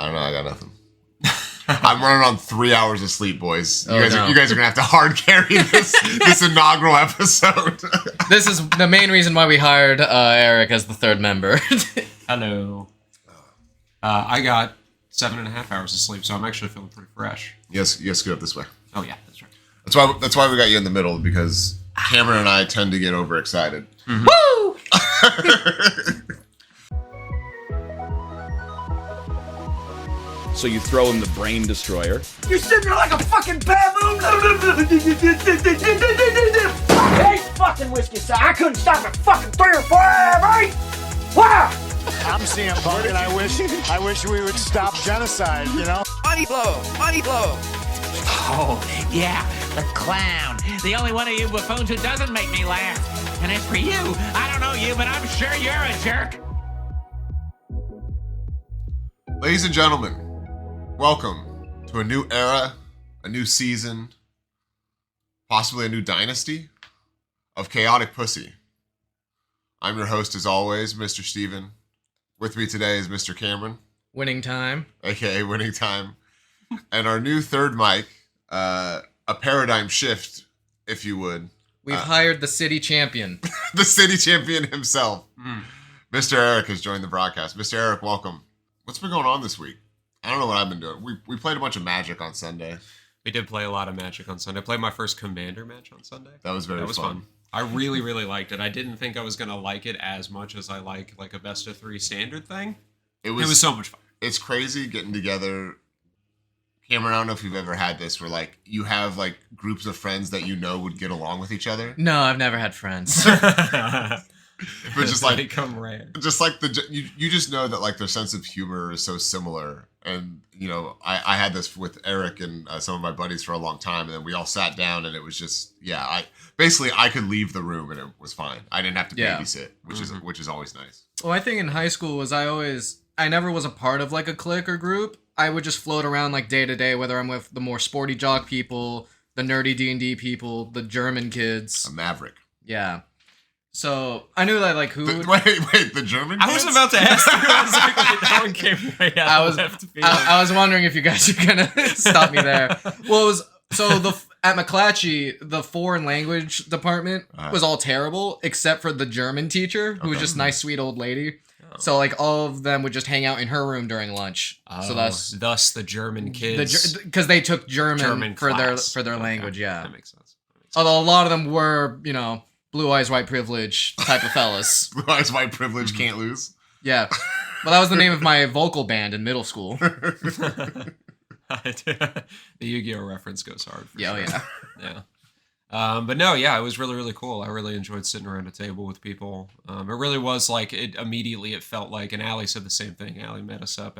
I don't know. I got nothing. I'm running on 3 hours of sleep, boys. You guys are going to have to hard carry this inaugural episode. This is the main reason why we hired Eric as the third member. Hello. I got 7.5 hours of sleep, so I'm actually feeling pretty fresh. Yes, scoot up this way. Oh yeah, that's right. That's why we got you in the middle, because Cameron and I tend to get overexcited. Mm-hmm. Woo! So you throw him the brain destroyer. You're sitting there like a fucking baboon. I hate fucking whiskey, so I couldn't stop at fucking 3 or 4, right? Wow! I'm CM Punk, and I wish we would stop genocide, you know? Money blow! Money blow! Oh, yeah, the clown. The only one of you buffoons who doesn't make me laugh. And as for you, I don't know you, but I'm sure you're a jerk. Ladies and gentlemen, welcome to a new era, a new season, possibly a new dynasty of Chaotic Pussy. I'm your host, as always, Mr. Steven. With me today is Mr. Cameron. Winning time. AKA Winning Time. And our new third mic, a paradigm shift, if you would. We've hired the city champion. The city champion himself. Mr. Eric has joined the broadcast. Mr. Eric, welcome. What's been going on this week? I don't know what I've been doing. We played a bunch of Magic on Sunday. We did play a lot of Magic on Sunday. I played my first Commander match on Sunday. That was very fun. I really, really liked it. I didn't think I was going to like it as much as I like a best of 3 standard thing. It was so much fun. It's crazy getting together. Cameron, I don't know if you've ever had this where you have groups of friends that you know would get along with each other. No, I've never had friends. But just they come rare. Just you just know that their sense of humor is so similar. And I had this with Eric and some of my buddies for a long time, and then we all sat down, and it was just I could leave the room and it was fine. I didn't have to babysit, which is always nice. Well, I think in high school I never was a part of a clique or group. I would just float around day to day, whether I'm with the more sporty jock people, the nerdy D&D people, the German kids. A maverick. Yeah. So I knew that who. Wait, the German kids? I was about to ask you. I was like, wait, that one came way out of left field. I was wondering if you guys were gonna stop me there. Well, it was at McClatchy, the foreign language department was all terrible except for the German teacher, who was just a nice, sweet old lady. Oh. So all of them would just hang out in her room during lunch. Oh, so thus the German kids, because they took German for their language. Yeah, that makes sense. Although a lot of them were, blue eyes, white privilege type of fellas. Blue eyes, white privilege, can't lose. Yeah. Well, that was the name of my vocal band in middle school. The Yu-Gi-Oh reference goes hard. Yeah, sure. Yeah. But no, yeah, it was really, really cool. I really enjoyed sitting around a table with people. It really was it felt like, and Allie said the same thing. Allie met us up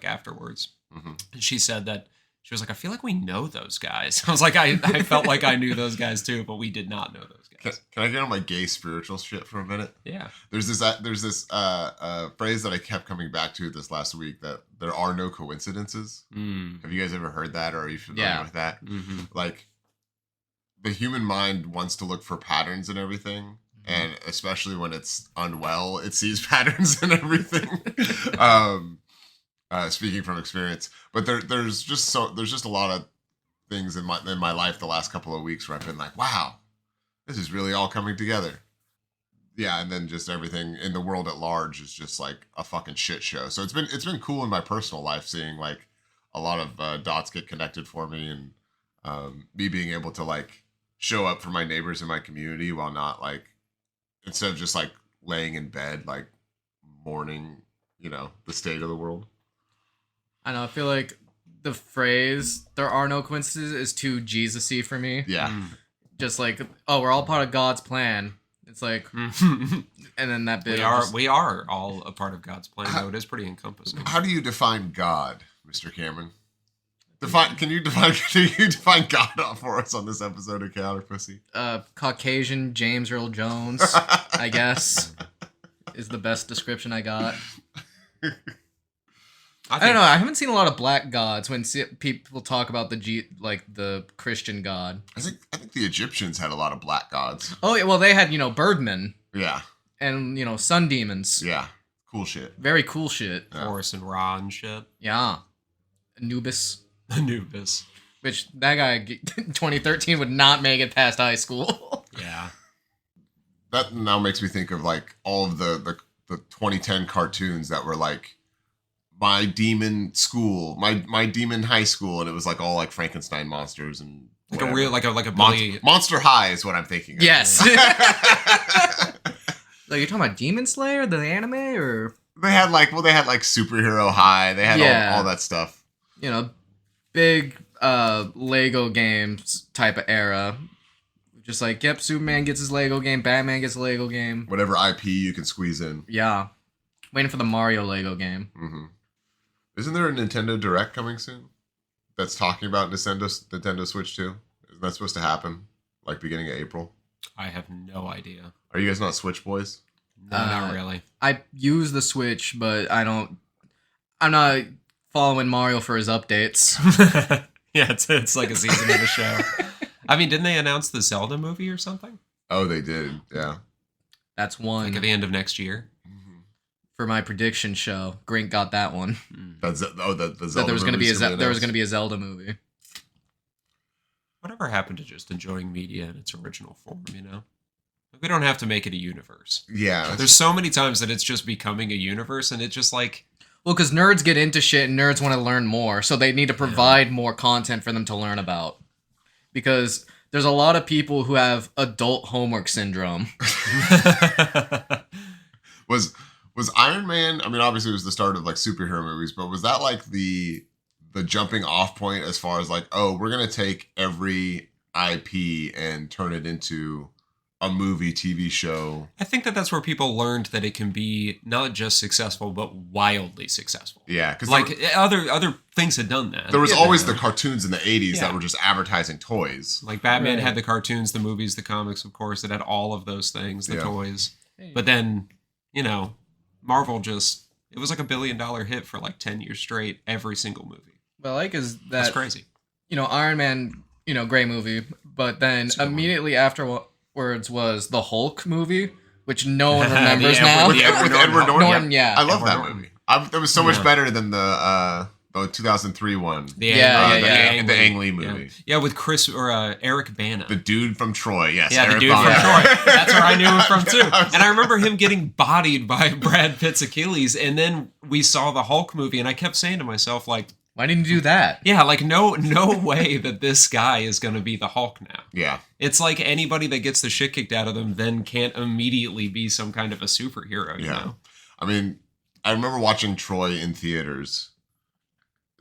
afterwards. Mm-hmm. And she said that, she was like, I feel like we know those guys. I was like, I felt like I knew those guys too, but we did not know those guys. Can I get on my gay spiritual shit for a minute? Yeah. There's this phrase that I kept coming back to this last week, that there are no coincidences. Have you guys ever heard that, or are you familiar with that? Mm-hmm. The human mind wants to look for patterns in everything, and especially when it's unwell, it sees patterns in everything. Speaking from experience, but there's just a lot of things in my life the last couple of weeks where I've been like, wow, this is really all coming together. Yeah, and then just everything in the world at large is just a fucking shit show. So it's been cool in my personal life seeing a lot of dots get connected for me, and me being able to show up for my neighbors in my community while not instead of just laying in bed mourning the state of the world. I know, I feel like the phrase, there are no coincidences, is too Jesus-y for me. Yeah. Just we're all part of God's plan. It's and then that bit we are all a part of God's plan, though. It is pretty encompassing. How do you define God, Mr. Cameron? Can you define God for us on this episode of Chaotic Pussy? Caucasian James Earl Jones, I guess, is the best description I got. I don't know. I haven't seen a lot of black gods when people talk about the Christian God. I think the Egyptians had a lot of black gods. Oh yeah, well they had Birdmen. Yeah. And sun demons. Yeah. Cool shit. Very cool shit. Horus and Ra and shit. Yeah. Anubis. Anubis. Which that guy 2013 would not make it past high school. Yeah. That now makes me think of like all of the 2010 cartoons that were like my demon school, my demon high school, and it was like all like Frankenstein monsters and Like whatever. a real, like a Billy. Monster High is what I'm thinking of. Yes. Like you're talking about Demon Slayer, the anime, or they had like Superhero High. They had all that stuff. You know, big Lego games type of era. Just like, yep, Superman gets his Lego game, Batman gets a Lego game. Whatever IP you can squeeze in. Yeah. Waiting for the Mario Lego game. Mm-hmm. Isn't there a Nintendo Direct coming soon? That's talking about Nintendo Switch 2? Isn't that supposed to happen? Like beginning of April? I have no idea. Are you guys not Switch boys? No, not really. I use the Switch, but I'm not following Mario for his updates. Yeah, it's like a season of a show. I mean, didn't they announce the Zelda movie or something? Oh, they did. Yeah. That's one. Like at the end of next year? For my prediction show, Grink got that one. The Zelda that there was going to be there was going to be a Zelda movie. Whatever happened to just enjoying media in its original form, you know? Like, we don't have to make it a universe. Yeah. There's so many times that it's just becoming a universe, and it's just like... Well, because nerds get into shit and nerds want to learn more, so they need to provide more content for them to learn about. Because there's a lot of people who have adult homework syndrome. Was Iron Man, I mean, obviously it was the start of like superhero movies, but was that like the jumping off point as far as like, oh, we're going to take every IP and turn it into a movie, TV show? I think that's where people learned that it can be not just successful, but wildly successful. Yeah. Cause like other things had done that. There was always the cartoons in the 80s that Yeah. were just advertising toys. Like Batman Right. had the cartoons, the movies, the comics, of course, it had all of those things, the Yeah. toys. But then, you know, Marvel just, it was like $1 billion hit for like 10 years straight, every single movie. What I like is That's that, crazy. you know, Iron Man, you know, great movie, but then immediately afterwards was the Hulk movie, which no one remembers now. With Edward Norton. Norton, yeah. I love Edward that Norton. movie. That was so much better than the 2003 one. The Yeah, the Ang Lee movie. Yeah, with Chris or Eric Bana. The dude from Troy, yes. Yeah, Eric the dude Bana. from Troy. That's where I knew him from too. And I remember him getting bodied by Brad Pitt's Achilles. And then we saw the Hulk movie, and I kept saying to myself, like, Why didn't you do that? yeah, like no way that this guy is going to be the Hulk now. Yeah. It's like anybody that gets the shit kicked out of them then can't immediately be some kind of a superhero, you know? I mean, I remember watching Troy in theaters.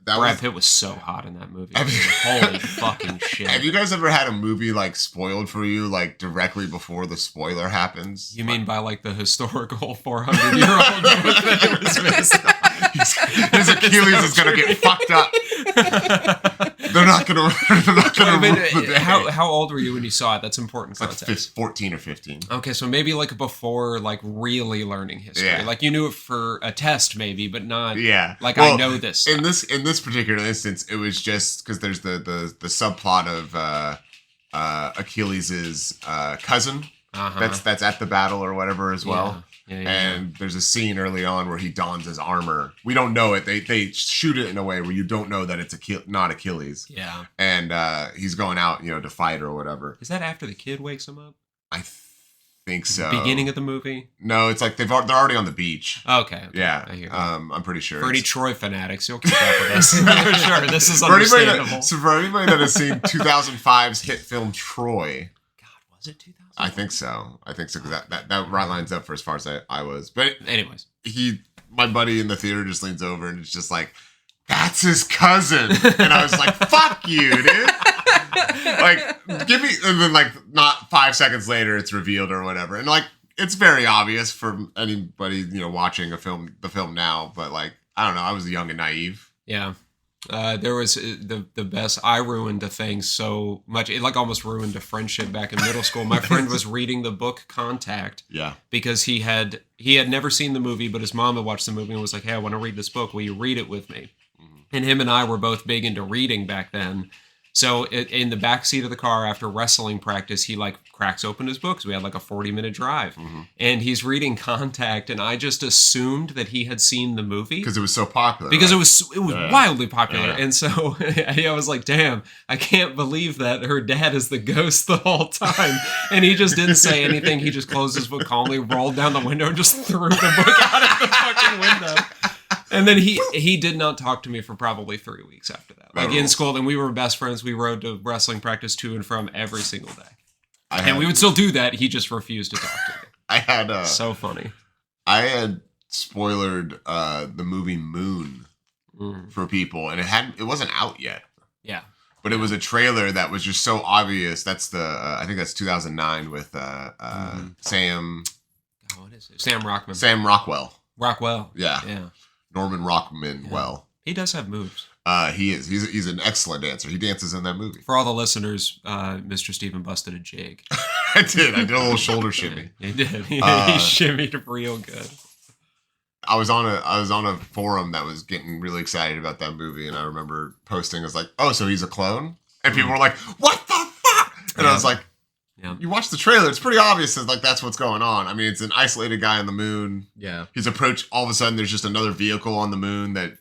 Brad Pitt was so hot in that movie. Holy fucking shit. Have you guys ever had a movie like spoiled for you, like directly before the spoiler happens? You mean by like the historical 400-year-old book that it was based on? His Achilles is gonna get fucked up. They're not gonna I mean, rule the day. how old were you when you saw it? That's important Like context. 14 or 15. Okay, so maybe like before like really learning history. Yeah. Like you knew it for a test maybe, but not Yeah. like Well, I know this In stuff. this particular instance, it was just because there's the subplot of Achilles' cousin Uh-huh. that's at the battle or whatever as well. Yeah, yeah. And there's a scene early on where he dons his armor. We don't know it. They shoot it in a way where you don't know that it's not Achilles. Yeah. And he's going out, to fight or whatever. Is that after the kid wakes him up? I think so. Beginning of the movie? No, it's like they're already on the beach. Okay. Yeah, I hear you. I'm pretty sure. For any it's- Troy fanatics, you'll keep up with us. For sure, this is for anybody, understandable. for anybody that has seen 2005's hit film Troy, God, was it 2000? I think so. Because that right lines up for as far as I was. But Anyways. my buddy in the theater just leans over and it's just like, that's his cousin. And I was like, fuck you, dude. Like, give me, and then like not 5 seconds later, it's revealed or whatever. And like, it's very obvious for anybody, watching the film now. But like, I don't know. I was young and naive. Yeah. There was the best. I ruined a thing so much. It like almost ruined a friendship back in middle school. My friend was reading the book Contact. Yeah. Because he had never seen the movie, but his mom had watched the movie and was like, "Hey, I want to read this book. Will you read it with me?" And him and I were both big into reading back then. So in the back seat of the car after wrestling practice, he like cracks open his books. We had like a 40-minute drive, and he's reading Contact, and I just assumed that he had seen the movie Because it was so popular. because right? it was wildly popular, Yeah. and so I was like, "Damn, I can't believe that her dad is the ghost the whole time." And he just didn't say anything. He just closed his book calmly, rolled down the window, and just threw the book out of the fucking window. And then he did not talk to me for probably 3 weeks after that. Like in school, and we were best friends. We rode to wrestling practice to and from every single day. And we would still do that. He just refused to talk to me. I had So funny. I had spoilered the movie Moon for people, and it wasn't out yet. Yeah. But it was a trailer that was just so obvious. That's the I think that's 2009 with Sam. Oh, what is it? Sam Rockman. Sam Rockwell. Rockwell. Yeah. Yeah. Norman Rockman. Yeah. Well, He does have moves. he is. He's an excellent dancer. He dances in that movie. For all the listeners, Mr. Steven busted a jig. I did a little shoulder shimmy. He did. He shimmied real good. I was on a forum that was getting really excited about that movie, and I remember posting, I was like, "Oh, so he's a clone?" And people were like, "What the fuck?" And I was like, "You watch the trailer; it's pretty obvious that like that's what's going on. I mean, it's an isolated guy on the moon. Yeah, he's approached. All of a sudden, there's just another vehicle on the moon that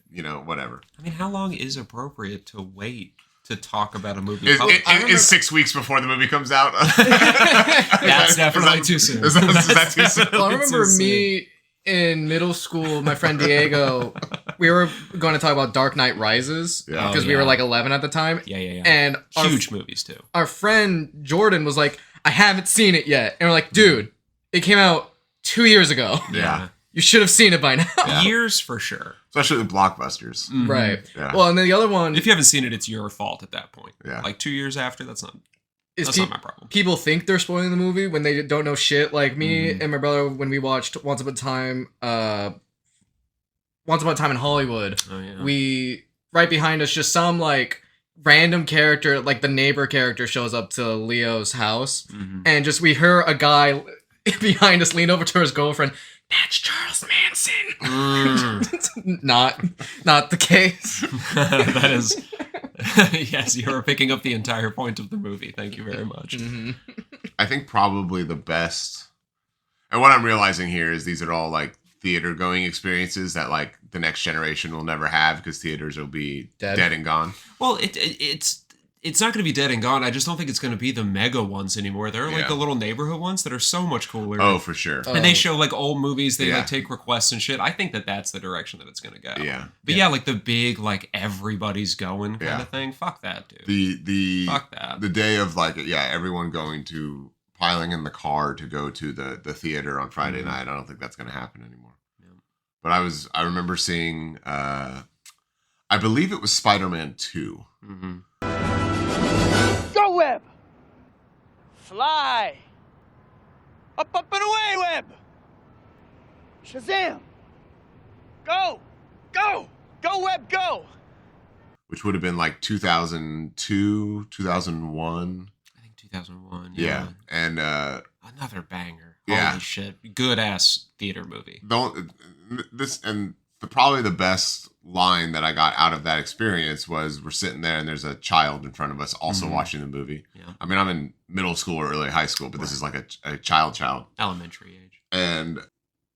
whatever. I mean, how long is appropriate to wait to talk about a movie? Is 6 weeks before the movie comes out? That's definitely too soon. Is that too soon? Well, I remember me in middle school, my friend Diego, we were going to talk about Dark Knight Rises because we were like 11 at the time. Yeah. And huge movies too. Our friend Jordan was like, "I haven't seen it yet," and we're like, "Dude, it came out 2 years ago. Yeah, you should have seen it by now." Years for sure. Especially the blockbusters. Mm-hmm. Right. Yeah. Well, and then the other one, If you haven't seen it, it's your fault at that point. Yeah. Like 2 years after, that's not my problem. People think they're spoiling the movie when they don't know shit. Like me and my brother, when we watched Once Upon a Time in Hollywood, we right behind us, just some like random character, like the neighbor character, shows up to Leo's house, and just we hear a guy behind us lean over to his girlfriend. "That's Charles Manson." Not the case. That is. Yes, you are picking up the entire point of the movie. Thank you very much. I think probably the best, and what I'm realizing here is these are all like theater going experiences that like the next generation will never have because theaters will be dead and gone. Well, it's not going to be dead and gone. I just don't think it's going to be the mega ones anymore. There are like the little neighborhood ones that are so much cooler. Oh, for sure. And they show like old movies. They like take requests and shit. I think that's the direction that it's going to go. Yeah. But yeah, like the big like everybody's going kind of thing. Fuck that, dude. Fuck that. The day of like everyone piling in the car to go to the theater on Friday night. I don't think that's going to happen anymore. Yeah. But I remember seeing I believe it was Spider-Man 2. Go, Web! Fly! Up, and away, Web! Shazam! Go! Go! Go, Web, go! Which would have been like 2002, 2001. I think 2001. Yeah. And another banger. Holy shit. Good ass theater movie. Probably the best line that I got out of that experience was we're sitting there and there's a child in front of us also watching the movie. Yeah. I mean, I'm in middle school or early high school, but this is like a child. Elementary age. And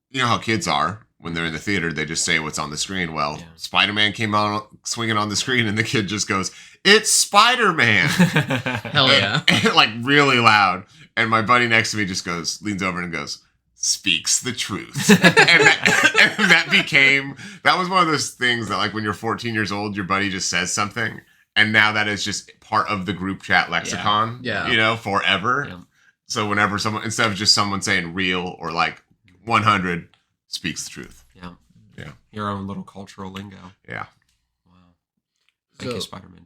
you know how kids are. When they're in the theater, they just say what's on the screen. Well, Spider-Man came out swinging on the screen and the kid just goes, "It's Spider-Man." Hell yeah. And like really loud. And my buddy next to me just leans over and goes, "Speaks the truth." and that was one of those things that like when you're 14 years old, your buddy just says something. And now that is just part of the group chat lexicon, forever. Yeah. So whenever instead of just someone saying real or like 100, speaks the truth. Yeah. Yeah. Your own little cultural lingo. Yeah. Wow. Thank you, Spider-Man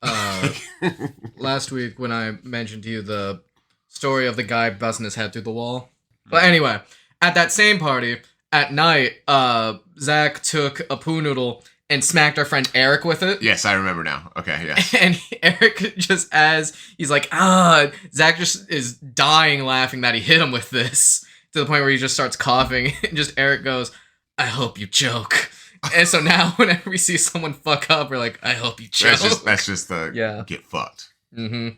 2. Last week when I mentioned to you the story of the guy busting his head through the wall. But anyway, at that same party, at night, Zach took a poo noodle and smacked our friend Eric with it. Yes, I remember now. Okay, yes. And Eric he's like, Zach just is dying laughing that he hit him with this. To the point where he just starts coughing. And just Eric goes, "I hope you choke." And so now whenever we see someone fuck up, we're like, I hope you choke. That's just the get fucked. Mm-hmm.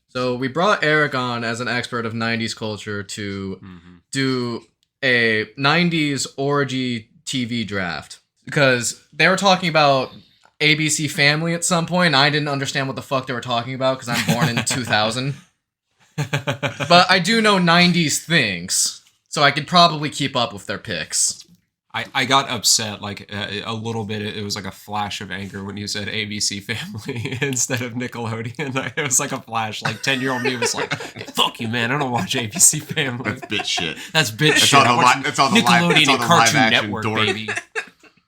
So we brought Eric on as an expert of 90s culture to do a 90s orgy TV draft. Because they were talking about ABC Family at some point, and I didn't understand what the fuck they were talking about because I'm born in 2000. But I do know 90s things, so I could probably keep up with their picks. I got upset like a little bit. It was like a flash of anger when you said ABC Family instead of Nickelodeon. It was like a flash. Like 10-year-old me was like, "Fuck you, man! I don't watch ABC Family. That's bitch shit. That's bitch shit. On I watch Nickelodeon and Cartoon Network, dork. baby."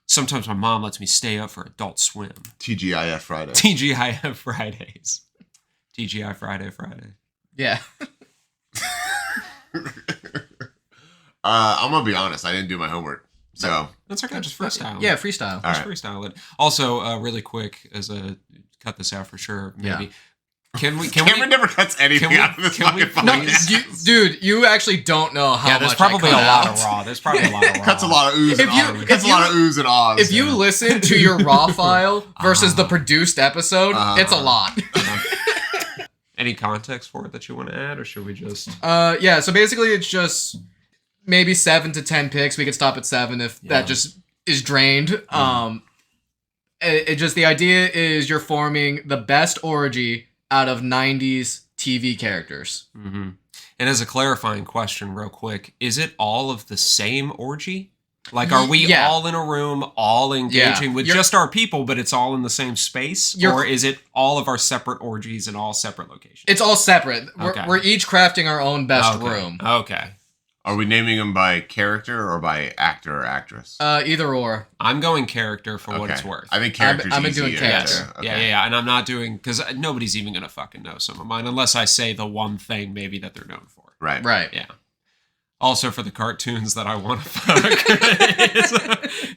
Sometimes my mom lets me stay up for Adult Swim. TGIF Friday. TGIF Fridays. TGI Friday. Yeah. I'm gonna be honest. I didn't do my homework, so that's okay. Just freestyle. Yeah, freestyle. Just freestyle it. Also, really quick, as a cut this out for sure. Maybe. Yeah. Cameron never cuts anything out of this fucking podcast. Dude, you actually don't know how much. There's probably a lot of raw. There's probably a lot of raw. Cuts a lot of oohs and ahs. Cuts a lot of oohs and ahs. If you listen to your raw file versus the produced episode, it's a lot. Any context for it that you want to add, or should we just? Yeah. So basically, it's just maybe 7 to 10 picks. We could stop at 7 if that just is drained. It just the idea is you're forming the best orgy out of 90s TV characters. Mm-hmm. And as a clarifying question, real quick, is it all of the same orgy? Like, are we all in a room, all engaging with just our people, but it's all in the same space? Or is it all of our separate orgies in all separate locations? It's all separate. We're each crafting our own best room. Okay. Are we naming them by character or by actor or actress? Either or. I'm going character for what it's worth. I think character's I've been easy. doing character. Yeah. And I'm not doing, because nobody's even going to fucking know some of mine unless I say the one thing maybe that they're known for. Right. Yeah. Also, for the cartoons that I want to fuck,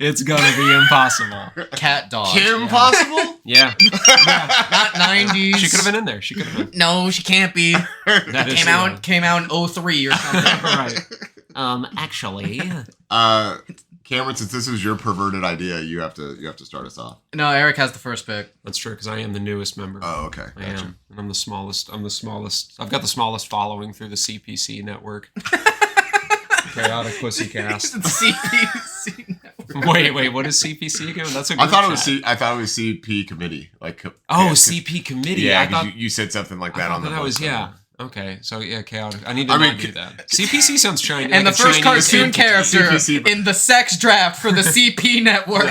it's gonna be impossible. Cat dog. Kim possible? Yeah. Not 90s. She could have been in there. She could have been. No, she can't be. Came out in 03 or something. Right. Actually. Cameron, since this was your perverted idea, you have to start us off. No, Eric has the first pick. That's true, because I am the newest member. Oh, okay. I am. And I'm the smallest. I've got the smallest following through the CPC network. Chaotic Pussycast. CPC network. Wait, what is CPC again? That's a good I thought it was CP committee. CP committee. Yeah, I thought you said something like that on the. That was Okay, so chaotic. I need to do that. CPC sounds Chinese. And like the first cartoon character CPC, in the sex draft for the CP network.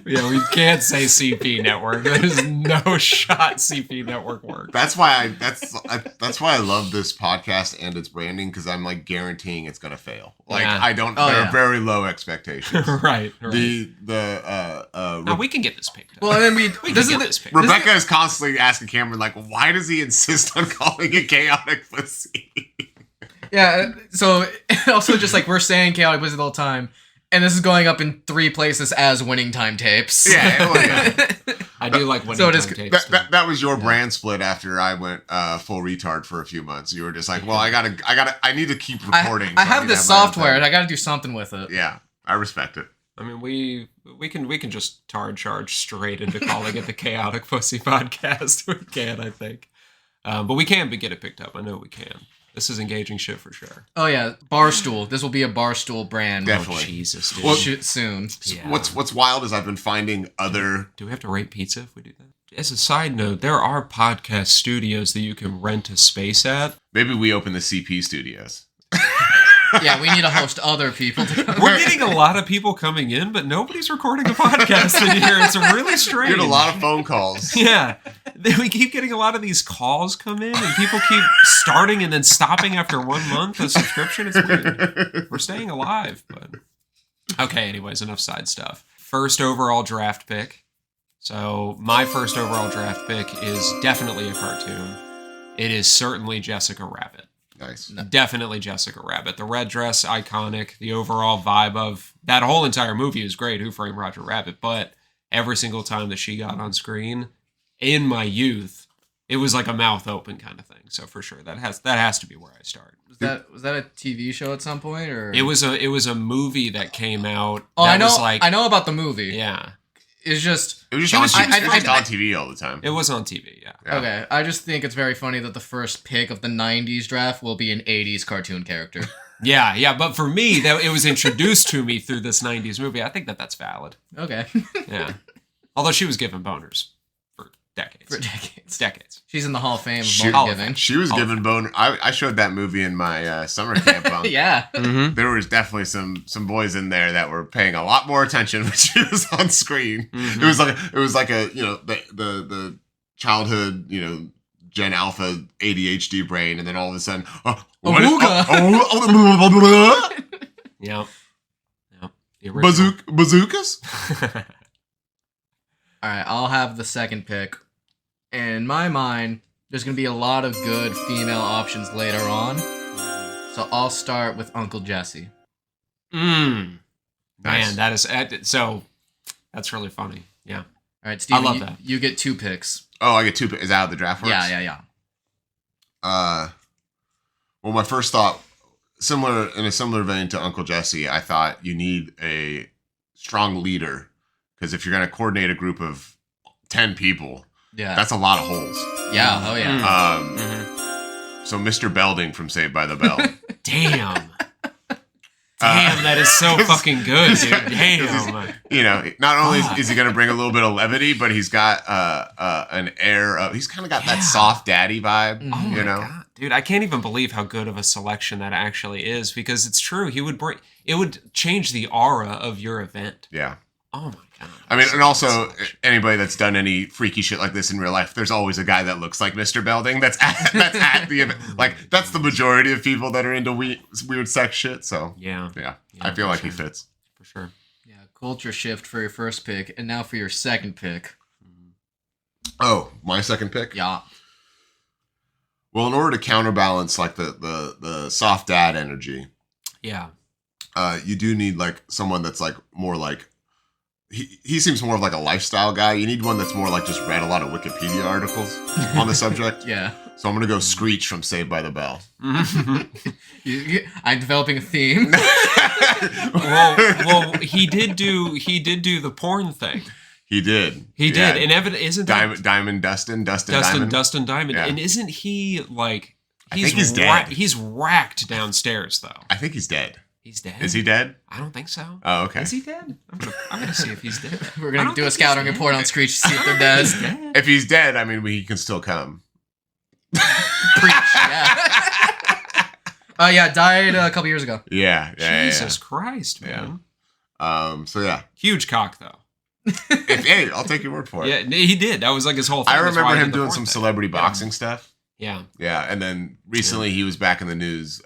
Yeah, we can't say CP network. There's no shot CP network works. That's why I love this podcast and its branding, because I'm like guaranteeing it's gonna fail. Like I don't. There are very low expectations. Right. We can get this picked up. Well, and then Rebecca is constantly asking Cameron, like, why does he insist on calling it chaotic pussy? Yeah. So also just like we're saying chaotic pussy the whole time. And this is going up in 3 places as winning time tapes. Yeah. I do like winning time tapes. That was your brand split after I went full retard for a few months. You were just like, well, I need to keep recording. I have this software and I got to do something with it. Yeah, I respect it. I mean, we can just charge straight into calling it the Chaotic Pussy Podcast. We can, I think. But we can get it picked up. I know we can. This is engaging shit for sure. Oh yeah, Barstool. This will be a Barstool brand. Definitely. Oh, Jesus, dude. Well, soon. Yeah. What's wild is I've been finding other. Do we have to rate pizza if we do that? As a side note, there are podcast studios that you can rent a space at. Maybe we open the CP studios. Yeah, we need to host other people. We're getting a lot of people coming in, but nobody's recording a podcast in here. It's really strange. We get a lot of phone calls. Yeah. We keep getting a lot of these calls come in, and people keep starting and then stopping after 1 month of subscription. It's weird. We're staying alive, but... Okay, anyways, enough side stuff. First overall draft pick. So, my first overall draft pick is definitely a cartoon. It is certainly Jessica Rabbit. Nice. Definitely Jessica Rabbit. The red dress, iconic. The overall vibe of that whole entire movie is great. Who Framed Roger Rabbit? But every single time that she got on screen, in my youth, it was like a mouth open kind of thing. So for sure, that has to be where I start. Was that a TV show at some point, or It was a movie that came out. Oh, that I know. Was like, I know about the movie. Yeah, It's just It was She was- just on, I- it was just on TV all the time. it was on TV. Yeah. Yeah. okay. I just think it's very funny that the first pick of the '90s draft will be an '80s cartoon character. Yeah. But for me, that it was introduced to me through this '90s movie. I think that's valid. Okay. Yeah. Although she was given boners for decades. For decades. Decades. She's in the Hall of Fame of She- boner giving. She was given boner. I showed that movie in my summer camp. Bunk. Yeah. There was definitely some boys in there that were paying a lot more attention when she was on screen. Mhm. It was like a the childhood Gen Alpha ADHD brain, and then all of a sudden, Awooga. Yep. The original. bazookas. All right, I'll have the second pick. And in my mind, there's going to be a lot of good female options later on. So I'll start with Uncle Jesse. Man, Nice. that is so. That's really funny. Yeah. All right, Steven, love that. you get 2 picks. Oh, I get 2. Is that how the draft works? Yeah. Well, my first thought, in a similar vein to Uncle Jesse, I thought you need a strong leader, because if you're going to coordinate a group of 10 people, Yeah. that's a lot of holes. Yeah, oh yeah. So Mr. Belding from Saved by the Bell. Damn. Damn, that is so fucking good, dude. Damn. Not only is he going to bring a little bit of levity, but he's got an air of, he's kind of got that soft daddy vibe, Mm-hmm. Oh my God. Dude, I can't even believe how good of a selection that actually is, because it's true. It would change the aura of your event. Yeah. Oh my God. I mean, and also Selection. anybody that's done any freaky shit like this in real life, there's always a guy that looks like Mr. Belding that's at the event. Like, that's the majority of people that are into weird sex shit. So Yeah. I feel for like he sure. fits. For sure. Yeah, culture shift for your first pick. And now for your second pick. Oh, my second pick? Yeah. Well, in order to counterbalance like the soft dad energy, Yeah. you do need like someone that's like more like, he seems more of like a lifestyle guy. You need one that's more like just read a lot of Wikipedia articles on the subject. Yeah. So I'm gonna go Screech from Saved by the Bell. I'm developing a theme. well, he did do the porn thing. He did. He did. And isn't that Diamond Dustin Diamond? Dustin Diamond? Yeah. And isn't he like? I think he's dead. He's racked downstairs though. I think he's dead. He's dead. Is he dead? I don't think so. Oh, okay. Is he dead? I'm gonna see if he's dead. We're I going don't to do a think scouting he's report dead. on Screech to see if they're dead. He's dead. If he's dead, I mean, he can still come. Preach. Yeah. Yeah, died a couple years ago. Yeah. Jesus Christ, man. So yeah. Huge cock though. Hey, I'll take your word for it. Yeah, he did. That was like his whole thing. I That's why remember he him did the doing porn some thing. celebrity boxing stuff. Yeah. Yeah, and then recently he was back in the news.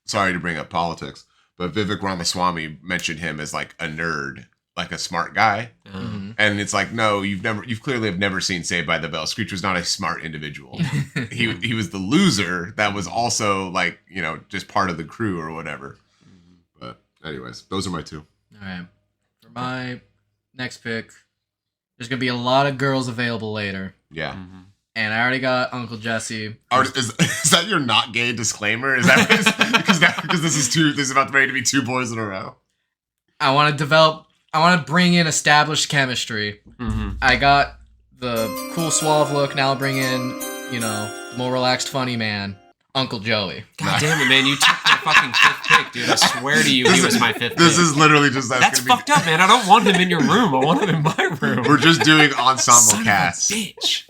Sorry to bring up politics, but Vivek Ramaswamy mentioned him as like a nerd, like a smart guy. Mhm. And it's like, no, you've clearly have never seen Saved by the Bell. Screech was not a smart individual. he was the loser that was also like, just part of the crew or whatever. But anyways, those are my 2. All right. For my next pick, there's going to be a lot of girls available later. Yeah. Mm-hmm. And I already got Uncle Jesse. Is that your not gay disclaimer? Is that because this is about ready to be 2 boys in a row? I want to bring in established chemistry. Mm-hmm. I got the cool suave look. Now I'll bring in, the more relaxed funny man, Uncle Joey. God damn it, man! You took my fucking 5th pick, dude. I swear to you, he was my 5th pick. This is literally just That's fucked up, man. I don't want him in your room. I want him in my room. We're just doing ensemble Son casts. of a bitch.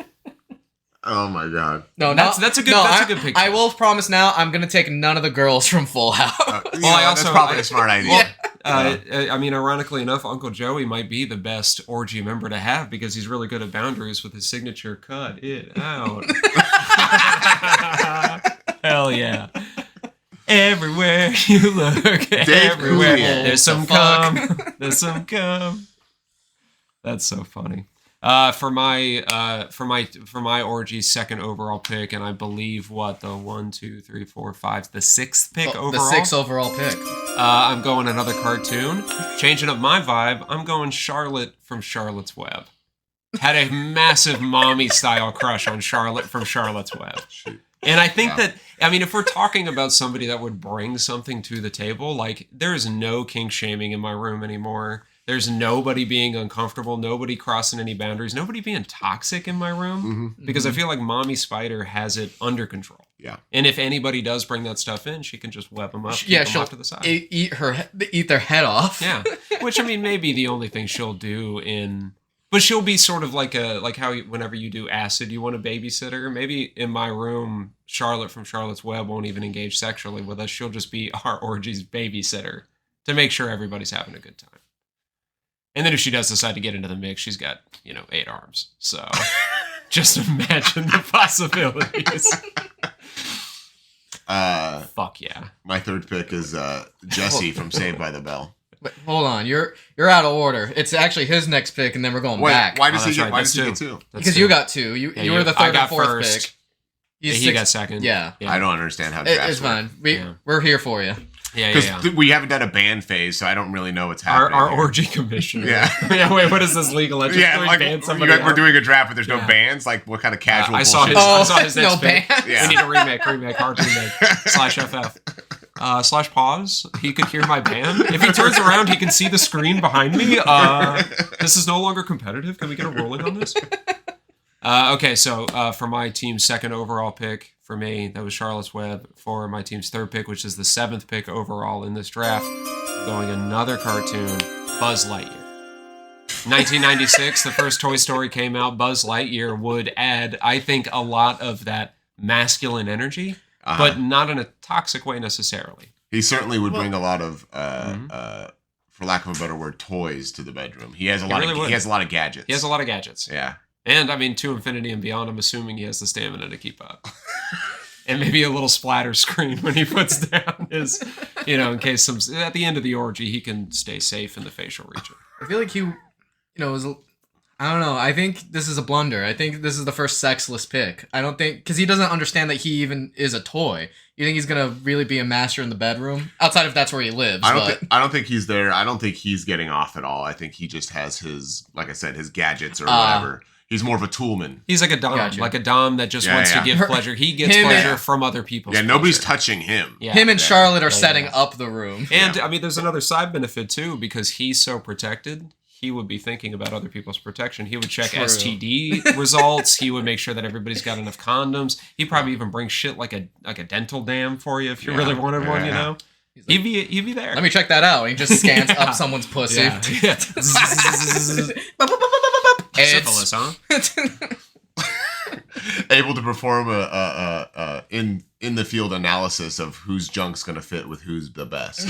Oh my god. No, That's a good picture. I will promise now I'm going to take none of the girls from Full House. That's probably a smart idea. I mean, ironically enough, Uncle Joey might be the best orgy member to have because he's really good at boundaries with his signature cut it out. Hell yeah. Everywhere you look, everywhere. Coulier. There's some cum. There's some cum. That's so funny. For my orgy's second overall pick, and I believe the 1, 2, 3, 4, 5, the 6th pick overall. The 6th overall pick. I'm going another cartoon. Changing up my vibe, I'm going Charlotte from Charlotte's Web. had a massive mommy style crush on Charlotte from Charlotte's Web. And I think that, I mean, if we're talking about somebody that would bring something to the table, like there is no kink shaming in my room anymore. There's nobody being uncomfortable, nobody crossing any boundaries, nobody being toxic in my room, because I feel like Mommy Spider has it under control. Yeah. And if anybody does bring that stuff in, she can just web them up, Yeah, keep them off to the side. Eat their head off. Yeah. Which, I mean, maybe the only thing she'll do but she'll be sort of like how whenever you do acid, you want a babysitter. Maybe in my room, Charlotte from Charlotte's Web won't even engage sexually with us. She'll just be our orgy's babysitter to make sure everybody's having a good time. And then if she does decide to get into the mix, she's got, 8 arms. So just imagine the possibilities. Fuck yeah. My third pick is Jesse from Saved by the Bell. But hold on, you're out of order. It's actually his next pick, and then we're going back. Why does he that's get? right, Why that's does he two. get 2? Because you got 2. You were the third or fourth first. pick. He got second. Yeah. I don't understand how drafts It's fine. work. We're here for you. Yeah. Because we haven't done a band phase, so I don't really know what's happening. Our here. orgy commissioner. Yeah. Wait, what is this legal? Yeah, like we're doing a draft, but there's no bands. Like, what kind of casual? I saw bullshit? his next no pick. bands. Yeah. We need a remake, hard remake, /FF. /pause. He could hear my band. If he turns around, he can see the screen behind me. This is no longer competitive. Can we get a ruling on this? Okay, so for my team's second overall pick, for me, that was Charlotte's Web. For my team's third pick, which is the 7th pick overall in this draft, going another cartoon, Buzz Lightyear. 1996, the first Toy Story came out. Buzz Lightyear would add, I think, a lot of that masculine energy, but not in a toxic way necessarily. He certainly would bring a lot of, for lack of a better word, toys to the bedroom. He has a lot of gadgets. He has a lot of gadgets. Yeah. And, I mean, to infinity and beyond, I'm assuming he has the stamina to keep up. And maybe a little splatter screen when he puts down his, in case at the end of the orgy, he can stay safe in the facial region. I feel like he, was, I don't know. I think this is a blunder. I think this is the first sexless pick. I don't think, because he doesn't understand that he even is a toy. You think he's going to really be a master in the bedroom? Outside if that's where he lives. I don't think he's there. I don't think he's getting off at all. I think he just has his, like I said, his gadgets or whatever. He's more of a toolman. He's like a dom, that just wants to give pleasure. He gets pleasure from other people's pleasure. Nobody's touching him. Yeah. Him and Charlotte are setting up the room. And, I mean, there's another side benefit, too, because he's so protected. He would be thinking about other people's protection. He would check STD results. He would make sure that everybody's got enough condoms. He'd probably even bring shit like a dental dam for you if you really wanted one, Like, he'd be there. Let me check that out. He just scans up someone's pussy. Yeah. Syphilis, huh? Able to perform a in the field analysis of whose junk's gonna fit with who's the best.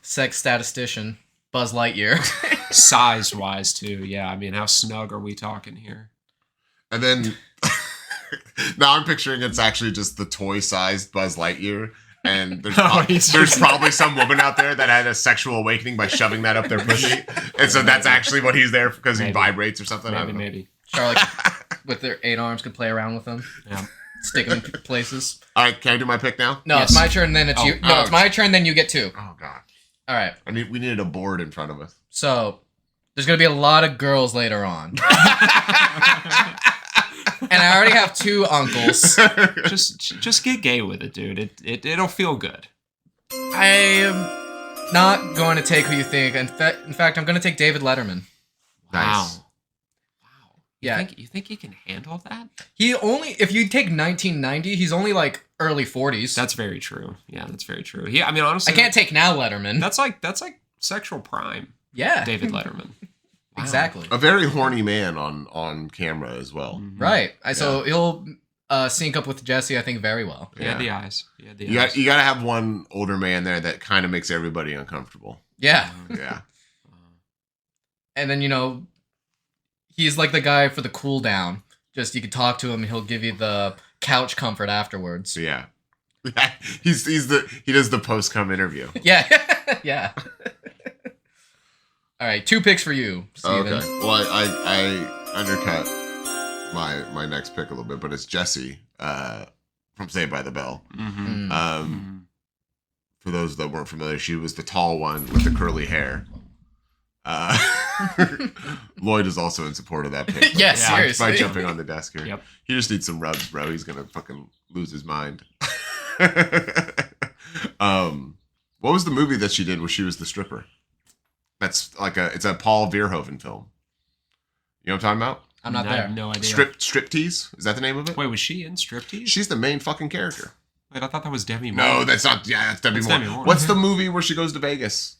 Sex statistician, Buzz Lightyear. Size wise too, yeah. I mean, how snug are we talking here? And then now I'm picturing it's actually just the toy-sized Buzz Lightyear. And there's probably some woman out there that had a sexual awakening by shoving that up their pussy. And so that's actually what he's there because he vibrates or something. Maybe. Charlotte, with their 8 arms, could play around with them. Yeah. Stick them in places. All right, can I do my pick now? No, Yes. It's my turn, then it's you. No, it's my turn, then you get 2. Oh, God. All right. We needed a board in front of us. So, there's going to be a lot of girls later on. And I already have 2 uncles. Just get gay with it, dude. It'll feel good. I am not going to take who you think. In fact, I'm going to take David Letterman. Nice. Wow. Yeah. You think he can handle that? If you take 1990, he's only like early 40s. That's very true. Yeah, that's very true. I mean, honestly, I can't take now Letterman. That's like sexual prime. Yeah. David Letterman. Wow. Exactly. A very horny man on camera as well. Mm-hmm. Right. So he'll sync up with Jesse, I think, very well. He had the eyes. You got to have one older man there that kind of makes everybody uncomfortable. Yeah. Yeah. And then, he's like the guy for the cool down. Just you can talk to him and he'll give you the couch comfort afterwards. Yeah. he does the post-cum interview. Yeah. Yeah. All right, 2 picks for you, Steven. Okay. Well, I undercut my next pick a little bit, but it's Jessie from Saved by the Bell. Mm-hmm. For those that weren't familiar, she was the tall one with the curly hair. Lloyd is also in support of that pick. Yeah, by seriously. jumping on the desk here. Yep. He just needs some rubs, bro. He's gonna fucking lose his mind. What was the movie that she did where she was the stripper? That's like it's a Paul Verhoeven film. You know what I'm talking about? I'm not I there. have no idea. Striptease? Is that the name of it? Wait, was she in Striptease? She's the main fucking character. Wait, I thought that was Demi Moore. No, that's not. Yeah, that's Demi That's Moore. Demi Moore. What's the movie where she goes to Vegas?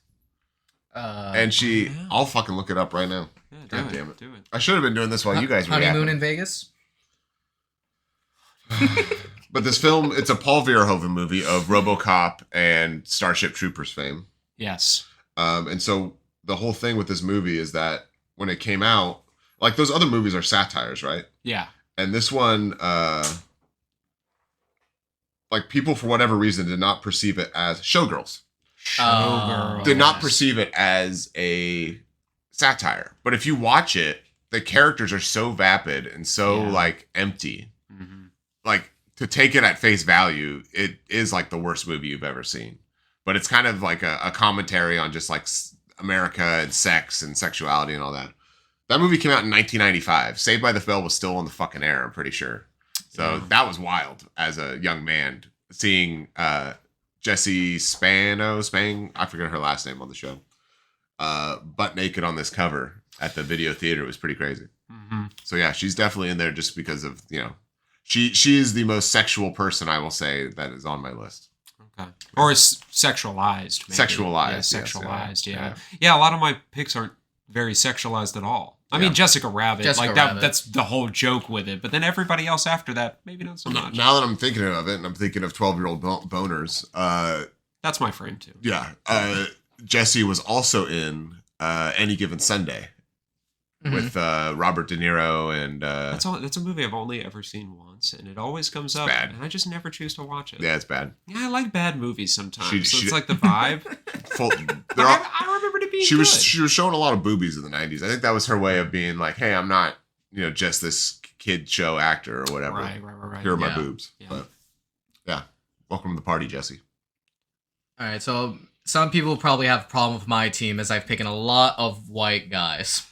And she, yeah. I'll fucking look it up right now. Yeah, God damn it. Do it. I should have been doing this while you guys were Honeymoon yapping. in Vegas. But this film, it's a Paul Verhoeven movie of RoboCop and Starship Troopers fame. Yes. And so the whole thing with this movie is that when it came out, like those other movies are satires, right? Yeah. And this one, like people for whatever reason did not perceive it as Showgirls. Showgirl. Did not perceive it as a satire. But if you watch it, the characters are so vapid and so like empty. Mm-hmm. Like to take it at face value, it is like the worst movie you've ever seen. But it's kind of like a commentary on just like America and sex and sexuality and all that. That movie came out in 1995. Saved by the Bell was still on the fucking air, I'm pretty sure. So that was wild as a young man seeing Jessie Spang, I forget her last name on the show, butt naked on this cover at the video theater. It was pretty crazy. Mm-hmm. So yeah, she's definitely in there just because of, you know, she is the most sexual person I will say that is on my list. Okay. Or it's sexualized. Maybe. Sexualized, Yeah, yes, sexualized, yeah. Yeah, a lot of my picks aren't very sexualized at all. I mean, Jessica Rabbit, Jessica like Rabbit. that's the whole joke with it. But then everybody else after that, maybe not so much. Now that I'm thinking of it, and I'm thinking of 12-year-old boners, That's my frame too. yeah, Jesse was also in Any Given Sunday with Robert De Niro and That's a movie I've only ever seen once, and it always comes up, bad. and I just never choose to watch it. yeah, it's bad. Yeah, I like bad movies sometimes. She- so she- it's like the vibe. Full, But they're all, I remember it being she good. was showing a lot of boobies in the 90s. I think that was her way of being like, hey, I'm not, you know, just this kid show actor or whatever. Right. Here are my Yeah. boobs. Yeah. But yeah, welcome to the party, Jesse. All right, so some people probably have a problem with my team as I've picked a lot of white guys.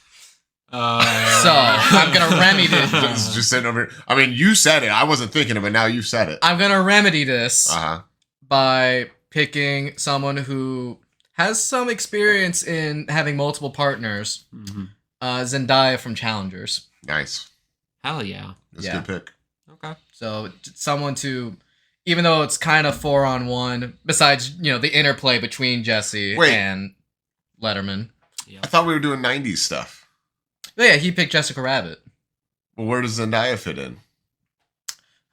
So I'm gonna remedy this. Just sitting over here. I mean, you said it. I wasn't thinking of it. Now you said it. I'm gonna remedy this Uh-huh. by picking someone who has some experience in having multiple partners. Zendaya from Challengers. Nice. Hell yeah. That's Yeah. a good pick. Okay. So someone to, even though it's kind of 4-on-1, besides the interplay between Jesse Wait. and Letterman. I thought we were doing 90s stuff. But yeah, he picked Jessica Rabbit. Well, where does Zendaya fit in?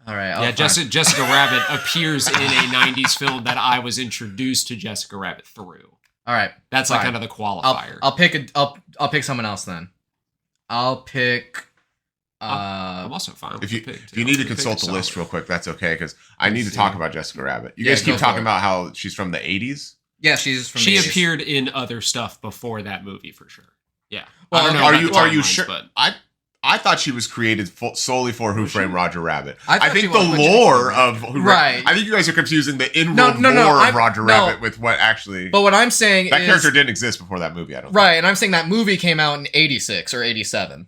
All right. Yeah, Jessica Rabbit appears in a 90s film that I was introduced to Jessica Rabbit through. All right. That's like Fine. kind of the qualifier. I'll pick someone else then. I'll pick. I'm also fine with If you the pick, if you too. need to The pick consult is the list solid. real quick, that's okay, because I need to see. talk about Jessica Rabbit. You Yeah, guys keep go for talking it. about how she's from the 80s? Yeah, she's from. She the 80s. appeared in other stuff before that movie for sure. Yeah. Well, I don't know Are about you the are you timelines, sure? But I thought she was created solely for Who Framed Roger Rabbit. I thought I think she the was, but lore of Who Right. I think you guys are confusing the in-world No, lore of I'm- Roger no. Rabbit with what actually... But what I'm saying that is character didn't exist before that movie, I don't right, and I'm saying that movie came out in '86 or '87. think.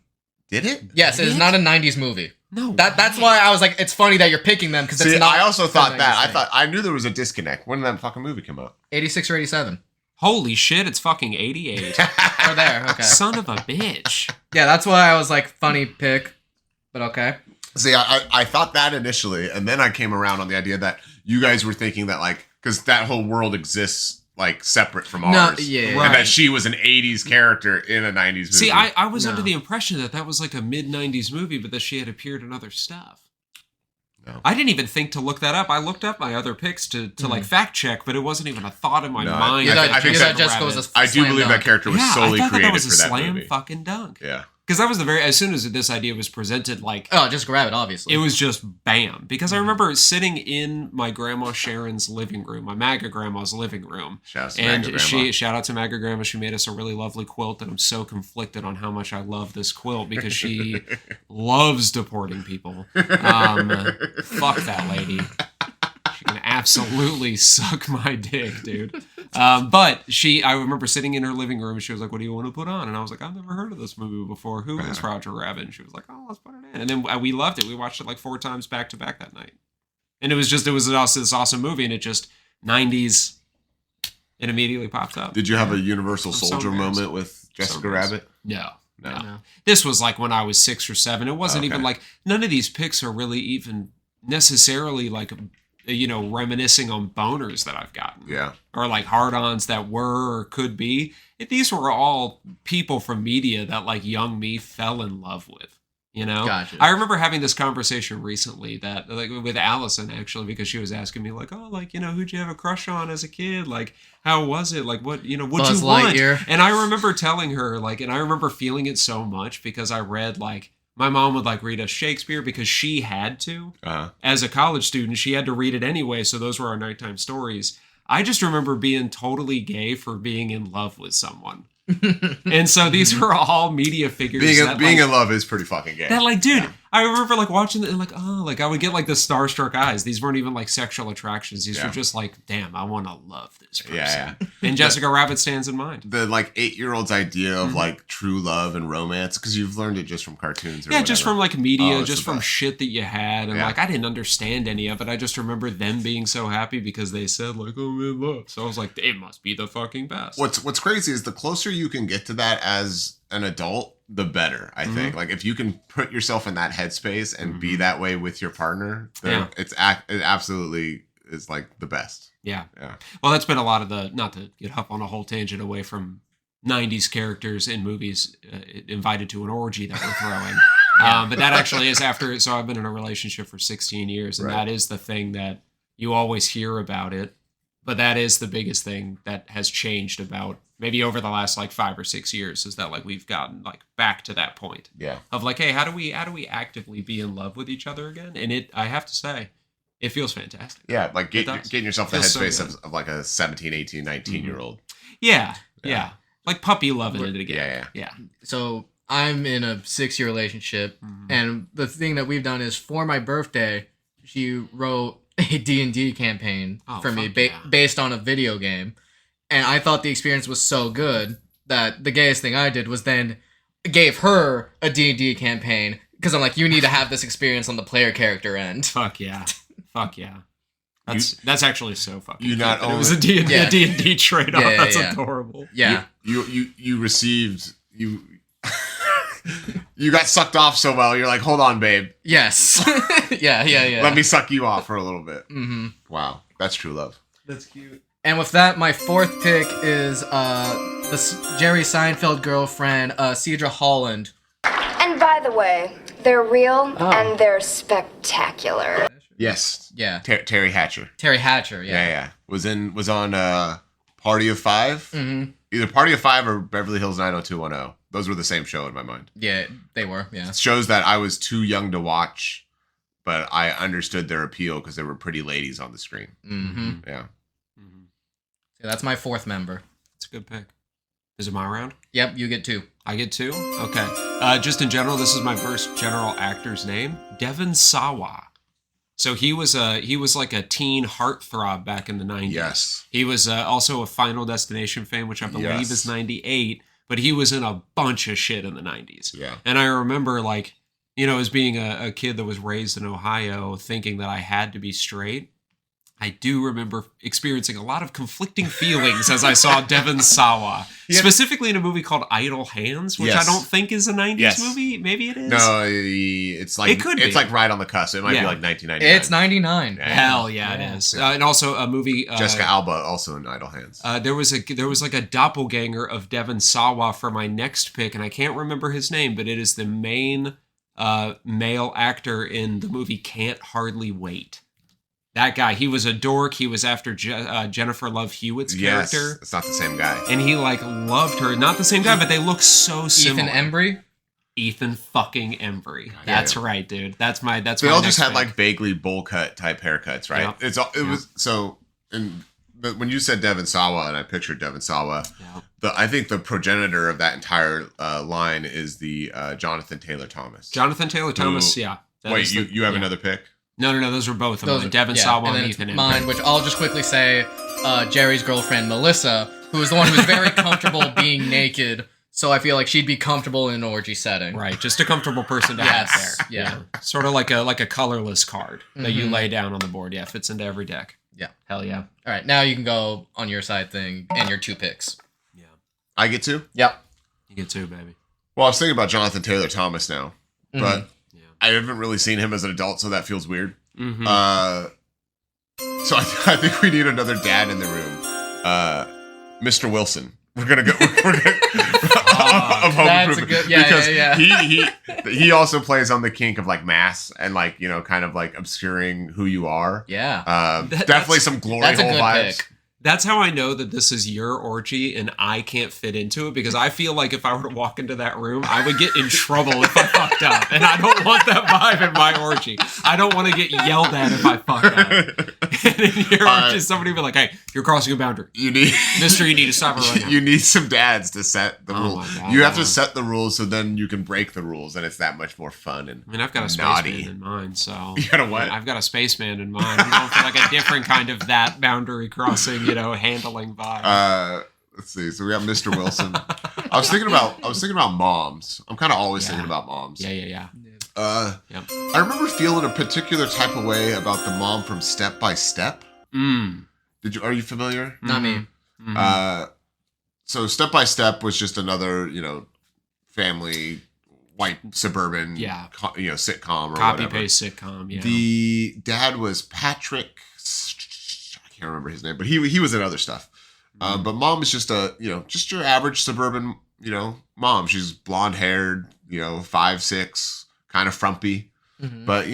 Did it? Yes, it is not a '90s movie. no. That's why I was like, it's funny that you're picking them because See, it's not. I also thought a that. 90s I thing. thought I knew there was a disconnect. When did that fucking movie come out? '86 or '87. Holy shit, it's fucking 88. Or there. Okay. Son of a bitch. Yeah, that's why I was like, funny pick. But okay. See, I thought that initially, and then I came around on the idea that you guys were thinking that, like, because that whole world exists, like, separate from No, ours. yeah. And Right. that she was an 80s character in a 90s movie. See, I was No. under the impression that was like a mid-90s movie, but that she had appeared in other stuff. No. I didn't even think to look that up. I looked up my other picks to like fact check, but it wasn't even a thought in my No, mind. You I thought, think you that thought Jessica was a I do slam believe dunk. that character was solely I thought created that was a for that slam movie. fucking dunk. Yeah. Because that was as soon as this idea was presented, like, Oh, just grab it, obviously. it was just bam. Because I remember sitting in my grandma Sharon's living room, my MAGA grandma's living room. Shout out to And MAGA she, grandma. shout out to MAGA grandma, she made us a really lovely quilt, and I'm so conflicted on how much I love this quilt because she loves deporting people. Fuck that lady. She can absolutely suck my dick, dude. But I remember sitting in her living room and she was like, what do you want to put on? And I was like, I've never heard of this movie before. Who is Roger Rabbit? And she was like, oh, let's put it in. And then we loved it. We watched it like 4 times back to back that night. And it was this awesome movie, and it just 90s, it immediately popped up. Did you have a Universal Soldier moment with Jessica Rabbit? No. This was like when I was 6 or 7. It wasn't even like, none of these pics are really even necessarily like, reminiscing on boners that I've gotten. Yeah. Or like hard-ons that were or could be. These were all people from media that like young me fell in love with. Gotcha. I remember having this conversation recently that like with Allison actually, because she was asking me like, oh, like, who'd you have a crush on as a kid? Like, how was it? Like, what, what'd Buzz you want? Lightyear. And I remember telling her like, and I remember feeling it so much because I read like, my mom would like read us Shakespeare because she had to. As a college student, she had to read it anyway. So those were our nighttime stories. I just remember being totally gay for being in love with someone. And so these were all media figures. Being in love is pretty fucking gay. That like, dude, I remember like watching it and like, oh, like I would get like the starstruck eyes. These weren't even like sexual attractions. These were just like, damn, I want to love this person. Yeah. And Jessica Rabbit stands in mind. The like 8-year-old's idea of like true love and romance, because you've learned it just from cartoons. Or yeah, just from like media, it's just from shit that you had, and like I didn't understand any of it. I just remember them being so happy because they said like, "Oh, I'm in love." So I was like, "It must be the fucking best." What's crazy is the closer you can get to that as an adult, the better. I think like if you can put yourself in that headspace and be that way with your partner, then it absolutely is like the best. Yeah. Well, that's been a lot of the, not to get up on a whole tangent away from 90s characters in movies invited to an orgy that we're throwing. But that actually is after, so I've been in a relationship for 16 years, and that is the thing that you always hear about it. But that is the biggest thing that has changed about maybe over the last like 5 or 6 years, is that like we've gotten like back to that point of like, hey, how do we actively be in love with each other again? And I have to say, it feels fantastic. Yeah, like getting yourself in the headspace so of like a 17, 18, 19-year-old. Yeah. Like puppy loving it again. Yeah. So I'm in a 6-year relationship, and the thing that we've done is for my birthday, she wrote a D&D campaign for me based on a video game. And I thought the experience was so good that the gayest thing I did was then gave her a D&D campaign, because I'm like, you need to have this experience on the player character end. Fuck yeah. That's actually so fucking you not cute. only, It was a D&D trade-off. That's adorable. Yeah. You received you got sucked off so well. You're like, hold on, babe. Yes. yeah. Let me suck you off for a little bit. Wow, that's true love. That's cute. And with that, my 4th pick is the Jerry Seinfeld girlfriend, Cedra Holland. And by the way, they're real and they're spectacular. Yes. Yeah. Terry Hatcher. Terry Hatcher, Yeah. Was on Party of 5. Either Party of 5 or Beverly Hills 90210. Those were the same show in my mind. Yeah, they were. Yeah. Shows that I was too young to watch, but I understood their appeal because there were pretty ladies on the screen. Yeah. So that's my 4th member. That's a good pick. Is it my round? Yep, you get 2. I get 2? Okay. Just in general, this is my first general actor's name. Devon Sawa. So he was like a teen heartthrob back in the 90s. Yes. He was also a Final Destination fame, which I believe is 98, but he was in a bunch of shit in the 90s. Yeah. And I remember like, as being a kid that was raised in Ohio, thinking that I had to be straight. I do remember experiencing a lot of conflicting feelings as I saw Devon Sawa, specifically in a movie called Idle Hands, which I don't think is a 90s movie. Maybe it is. No, it's like, it's like right on the cusp. It might be like 1999. It's 99. Hell yeah, it is. And also a movie. Jessica Alba also in Idle Hands. There was like a doppelganger of Devon Sawa for my next pick, and I can't remember his name, but it is the main male actor in the movie Can't Hardly Wait. That guy, he was a dork. He was after Jennifer Love Hewitt's character. Yes, it's not the same guy. And he like loved her. Not the same guy, but they look so similar. Ethan Embry? Ethan fucking Embry. That's right, dude. That's they my all next just had pick. like vaguely bowl cut type haircuts, right? Yep. It was so. But when you said Devon Sawa, and I pictured Devon Sawa, I think the progenitor of that entire line is the Jonathan Taylor Thomas. Jonathan Taylor Thomas. Yeah. Wait, you have another pick? No, those were both of Those mine. are- Devin yeah, saw and one, then Ethan and mine, which I'll just quickly say, Jerry's girlfriend Melissa, who is the one who's very comfortable being naked. So I feel like she'd be comfortable in an orgy setting. Right, just a comfortable person to have there. Yeah. Sort of like a colorless card that you lay down on the board. Yeah, fits into every deck. Yeah. Hell yeah. All right, now you can go on your side thing and your 2 picks. Yeah. I get to? Yep. You get 2, baby. Well, I was thinking about Jonathan Taylor Thomas now, but Yeah. I haven't really seen him as an adult, so that feels weird. Mm-hmm. So I think we need another dad in the room. Mr. Wilson. We're gonna go. We're gonna, of Home That's a Improvement. good- yeah, because yeah. he also plays on the kink of like mass and like kind of like obscuring who you are. Yeah. Definitely some glory That's a hole good vibes. pick. That's how I know that this is your orgy and I can't fit into it, because I feel like if I were to walk into that room, I would get in trouble if I fucked up. And I don't want that vibe in my orgy. I don't want to get yelled at if I fuck up. And in your orgy, somebody would be like, hey, you're crossing a boundary. You need Mister, you need to stop it right now. You need some dads to set the rules. my God, You have to man. set the rules so then you can break the rules, and it's that much more fun and I mean, I've got a naughty. spaceman in mind, so... You got a what? I've got a spaceman in mind. I'm going for like a different kind of that boundary crossing, handling vibe. Let's see. So we got Mr. Wilson. I was thinking about moms. I'm kind of always thinking about moms. Yeah. Yep. I remember feeling a particular type of way about the mom from Step by Step. Are you familiar? Not me. So Step by Step was just another, family, white suburban, sitcom or Copy whatever. paste sitcom. Yeah. The dad was Patrick. I can't remember his name, but he was in other stuff. But mom is just just your average suburban, mom. She's blonde haired, 5'6", kind of frumpy, but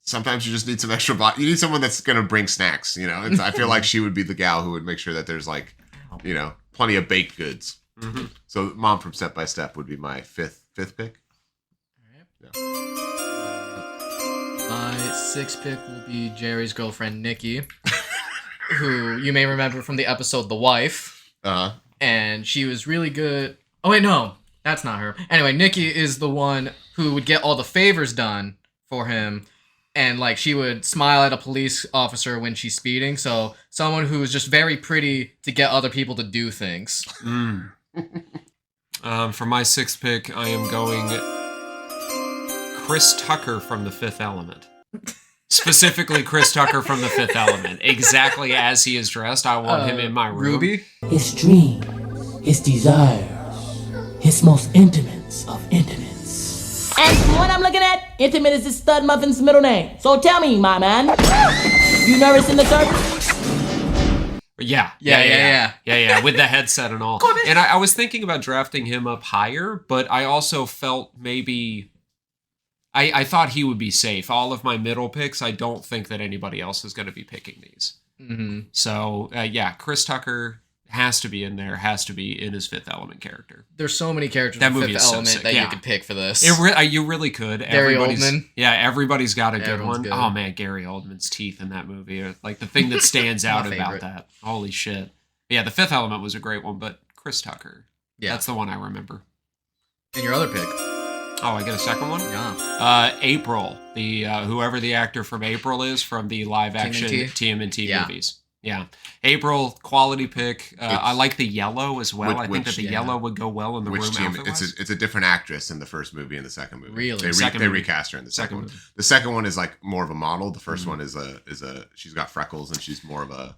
sometimes you just need some extra body. You need someone that's gonna bring snacks. I feel like she would be the gal who would make sure that there's like, plenty of baked goods. So mom from Step by Step would be my fifth pick. My 6th pick will be Jerry's girlfriend, Nikki, who you may remember from the episode The Wife. And she was really good. Oh, wait, no. That's not her. Anyway, Nikki is the one who would get all the favors done for him. And, like, she would smile at a police officer when she's speeding. So, someone who is just very pretty to get other people to do things. For my 6th pick, I am going Chris Tucker from The Fifth Element. Specifically, Chris Tucker from The Fifth Element. Exactly as he is dressed. I want him in my room. Ruby? His dreams, his desires, his most intimates of intimates. And the one I'm looking at, Intimate is his stud muffin's middle name. So tell me, my man, you nervous in the service? Yeah, with the headset and all. And I was thinking about drafting him up higher, but I also felt maybe... I thought he would be safe. All of my middle picks, I don't think that anybody else is going to be picking these. So, Chris Tucker has to be in there, has to be in his Fifth Element character. There's so many characters That in movie Fifth is so Element sick, that yeah. you could pick for this. You really could. Gary Everybody's- Oldman. Yeah, everybody's got a good Everyone's one. good. Oh man, Gary Oldman's teeth in that movie are like the thing that stands out My about favorite. that. Holy shit. Yeah, The Fifth Element was a great one, but Chris Tucker. Yeah. That's the one I remember. And your other pick. Oh, I get a second one? Yeah. April. The whoever the actor from April is from the live action TMNT Yeah. movies. Yeah. April, quality pick. I like the yellow as well. I think that the yellow would go well in the room outfit-wise. It's a different actress in the first movie and the second movie. Really? They recast her in the second one. The second one is like more of a model. The first one is a she's got freckles and she's more of a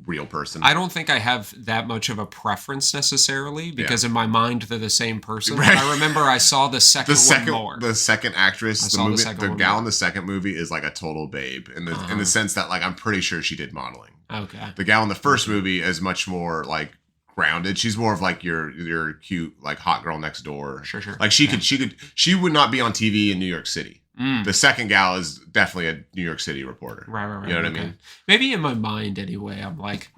real person. I don't think I have that much of a preference necessarily because in my mind they're the same person. Right. I remember I saw the second one more. The second actress, the gal more. in the second movie is like a total babe in the sense that like I'm pretty sure she did modeling. Okay. The gal in the first movie is much more like grounded. She's more of like your cute like hot girl next door. Sure. Like she would not be on TV in New York City. The second gal is definitely a New York City reporter. Right. You know what I mean? Maybe in my mind anyway, I'm like,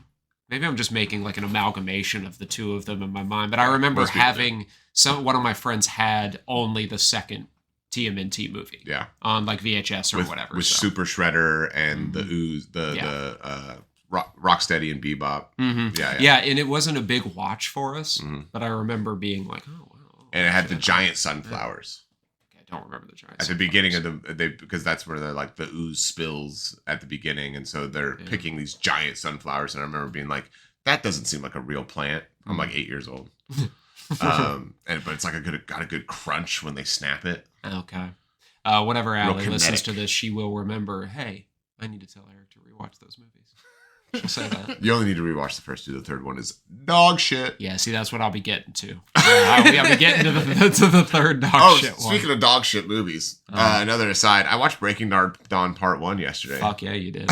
maybe I'm just making like an amalgamation of the two of them in my mind. But I remember having one of my friends had only the second TMNT movie. Yeah. On like VHS or whatever. With Super Shredder and the Ooze, the Rocksteady and Bebop. Yeah, and it wasn't a big watch for us, but I remember being like, oh wow. And it had the giant sunflowers. don't remember the giant. At the beginning of because that's where the ooze spills at the beginning, and so they're picking these giant sunflowers. And I remember being like, that doesn't seem like a real plant. I'm like 8 years old. But it's like got a good crunch when they snap it. Okay. Whenever Allie listens to this, she will remember, hey, I need to tell Eric to rewatch those movies. She'll say that. You only need to rewatch the first two. The third one is dog shit. Yeah, see, that's what I'll be getting to. I'll be getting to the third dog shit one. Speaking of dog shit movies, another aside, I watched Breaking Dawn Part 1 yesterday. Fuck yeah, you did.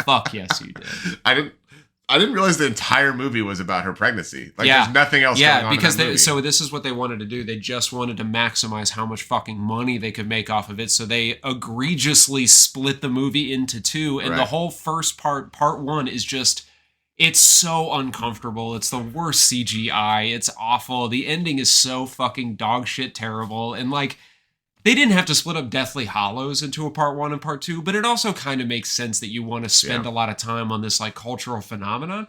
Fuck yes, you did. I didn't realize the entire movie was about her pregnancy. There's nothing else going on because in that movie. So this is what they wanted to do. They just wanted to maximize how much fucking money they could make off of it. So they egregiously split the movie into two. And the whole first part 1, is just, it's so uncomfortable. It's the worst CGI. It's awful. The ending is so fucking dog shit terrible. And they didn't have to split up Deathly Hallows into a part 1 and part 2, but it also kind of makes sense that you want to spend a lot of time on this cultural phenomenon.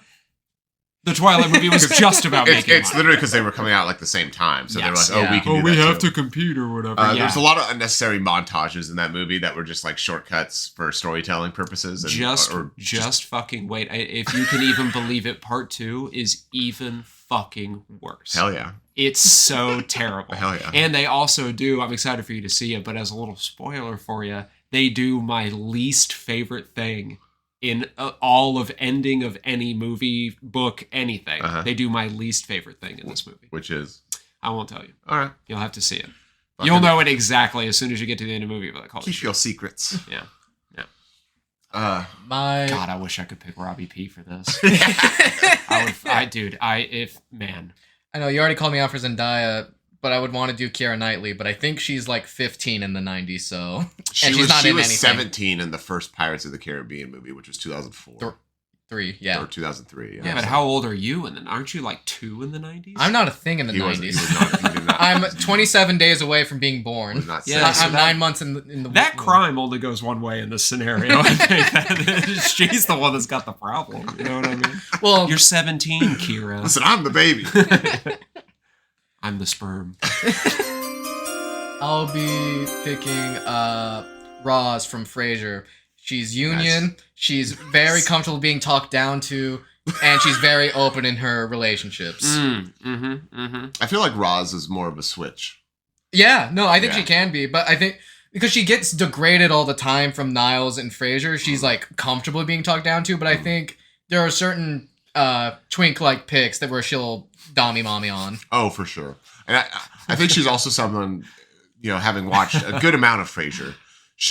The Twilight movie was just about making It's money. literally because they were coming out the same time. So they're like, we can do we that have too. to compete or whatever. There's a lot of unnecessary montages in that movie that were just shortcuts for storytelling purposes. And, just fucking wait. If you can even believe it, part 2 is even fucking worse. Hell yeah. It's so terrible. Hell yeah. And they also do, I'm excited for you to see it, but as a little spoiler for you, they do my least favorite thing in all of ending of any movie, book, anything. They do my least favorite thing in this movie. Which is? I won't tell you. All right. You'll have to see it. You'll know it exactly as soon as you get to the end of the movie. You'll be like, holy Keep shit. your secrets. Yeah. God, I wish I could pick Robbie P for this. Man. I know you already called me out for Zendaya, but I would want to do Keira Knightley, but I think she's 15 in the 90s, so she she's was not in anything. 17 in the first Pirates of the Caribbean movie, which was 2004. 3, yeah. Or 2003, Yeah, but how old are you? And then aren't you 2 in the 90s? I'm not a thing in the 90s. He did not. I'm 27 days away from being born. I'm 9 months in the that crime only goes one way in this scenario. I think that she's the one that's got the problem. You know what I mean? Well, you're 17, Kira. Listen, I'm the baby. I'm the sperm. I'll be picking Roz from Frasier. She's union. Nice. She's very comfortable being talked down to, and she's very open in her relationships. I feel like Roz is more of a switch. Yeah, no, I think she can be, but I think because she gets degraded all the time from Niles and Frasier, she's comfortable being talked down to. But I think there are certain twink-like picks that where she'll dommy mommy on. Oh, for sure. And I think she's also someone, having watched a good amount of Frasier.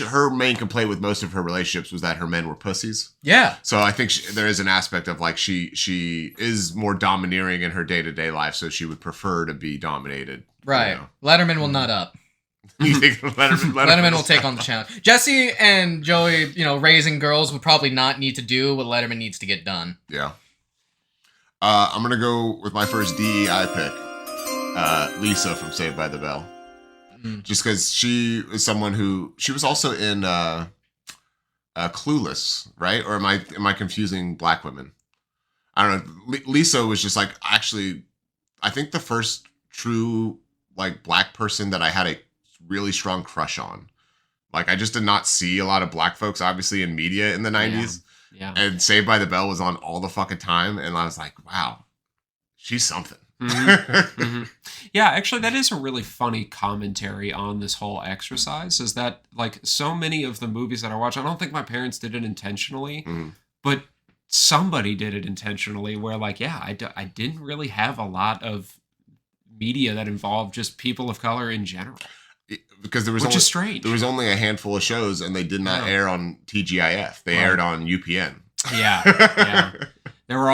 Her main complaint with most of her relationships was that her men were pussies. Yeah. So I think there is an aspect of she is more domineering in her day-to-day life, so she would prefer to be dominated. Right. Letterman will nut up. You think Letterman will take on the challenge. Jesse and Joey, raising girls would probably not need to do what Letterman needs to get done. Yeah. I'm going to go with my first DEI pick. Lisa from Saved by the Bell. Just because she is someone who she was also in Clueless, right? Or am I confusing black women? I don't know. Lisa was just actually, I think the first true black person that I had a really strong crush on. I just did not see a lot of black folks obviously in media in the 90s. Yeah. And Saved by the Bell was on all the fucking time, and I was like, wow, she's something. Yeah, actually, that is a really funny commentary on this whole exercise, is that so many of the movies that I watch, I don't think my parents did it intentionally, but somebody did it intentionally where I didn't really have a lot of media that involved just people of color in general. Because there was Which is strange. There was only a handful of shows, and they did not air on TGIF. They aired on UPN. Yeah. There were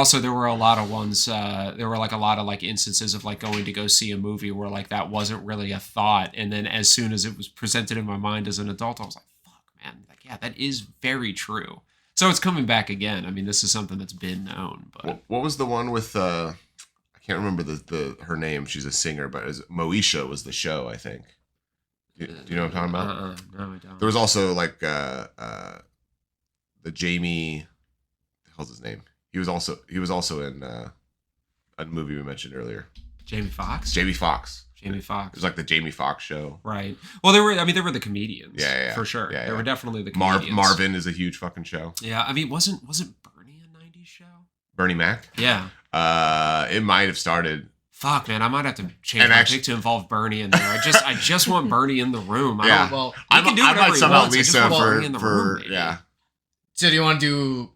a lot of ones. There were a lot of instances of going to go see a movie where that wasn't really a thought, and then as soon as it was presented in my mind as an adult, I was like, "Fuck, man! Yeah, that is very true." So it's coming back again. I mean, this is something that's been known. But what was the one with? I can't remember her name. She's a singer, but Moesha was the show, I think. Do you know what I'm talking about? No, I don't. There was also the Jamie. What the hell's his name? He was also in a movie we mentioned earlier. Jamie Foxx. Jamie Foxx. Jamie It Foxx. was like the Jamie Foxx show. Right. Well, they were the comedians. Yeah. For sure. Yeah, They were definitely the Marv, comedians. Marvin is a huge fucking show. Yeah, I mean, wasn't Bernie a 90s show? Bernie Mac? Yeah. It might have started. Fuck, man, I might have to change my pick to involve Bernie in there. I just want Bernie in the room. Yeah. He can do whatever I might he somehow wants. I just Lisa want Bernie in the room, yeah. So do you want to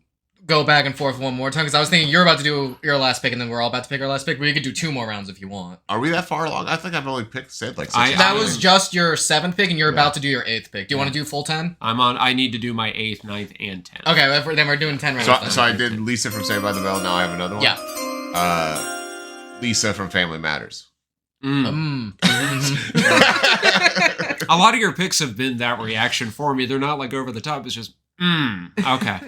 go back and forth one more time? Because I was thinking you're about to do your last pick, and then we're all about to pick our last pick. But you could do 2 more rounds if you want. Are we that far along? I think I've only said like 6. That was just your 7th pick, and you're about to do your 8th pick. Do you want to do full 10? I need to do my 8th, 9th, and 10th. Okay, then we're doing 10 rounds. So I did Lisa from Saved by the Bell. Now I have another one. Yeah. Lisa from Family Matters. A lot of your picks have been that reaction for me. They're not like over the top. It's just, okay.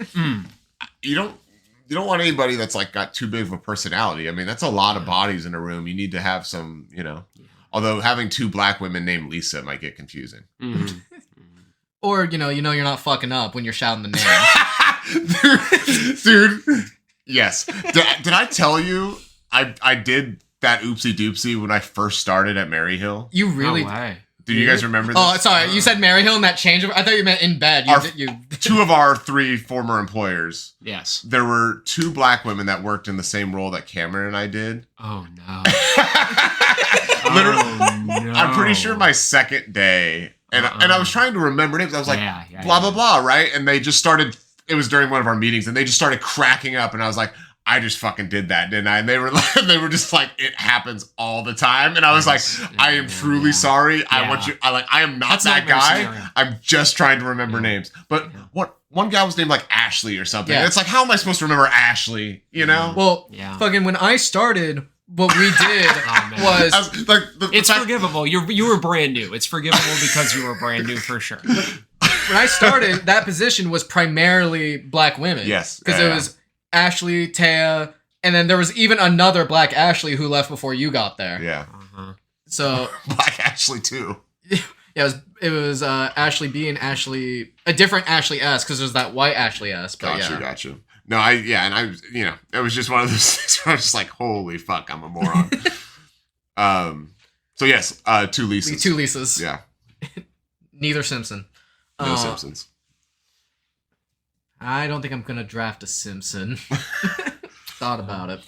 You don't want anybody that's like got too big of a personality. I mean, that's a lot of bodies in a room. You need to have some, Although having 2 black women named Lisa might get confusing. Or you're not fucking up when you're shouting the name. dude. Yes. Did I tell you I did that oopsie doopsie when I first started at Maryhill? You really? No way. Do you guys remember this? Oh, sorry. You said Maryhill and that change. I thought you meant in bed. 2 of our 3 former employers. Yes. There were 2 black women that worked in the same role that Cameron and I did. Oh no. Literally, no. I'm pretty sure my second day, and I was trying to remember names. I was like, blah blah blah, right? And they just started. It was during one of our meetings, and they just started cracking up, and I was like, I just fucking did that, didn't I? And they were just like, it happens all the time. And I was like, I am truly sorry. I am not that guy. I'm just trying to remember names. But one guy was named like Ashley or something. Yeah. And it's like, how am I supposed to remember Ashley? Well, fucking when I started, what we did was it's forgivable. You were brand new. It's forgivable because you were brand new for sure. When I started, that position was primarily black women. Yes. Because it was Ashley, Taya, and then there was even another black Ashley who left before you got there. Yeah. So Black Ashley too. Yeah, it was Ashley B and a different Ashley S, because there's that white Ashley S. But Gotcha. No, it was just one of those things where I was just like, holy fuck, I'm a moron. So yes, 2 Lisas. 2 Lisas. Yeah. Neither Simpson. No Simpsons. I don't think I'm gonna draft a Simpson. Thought about it.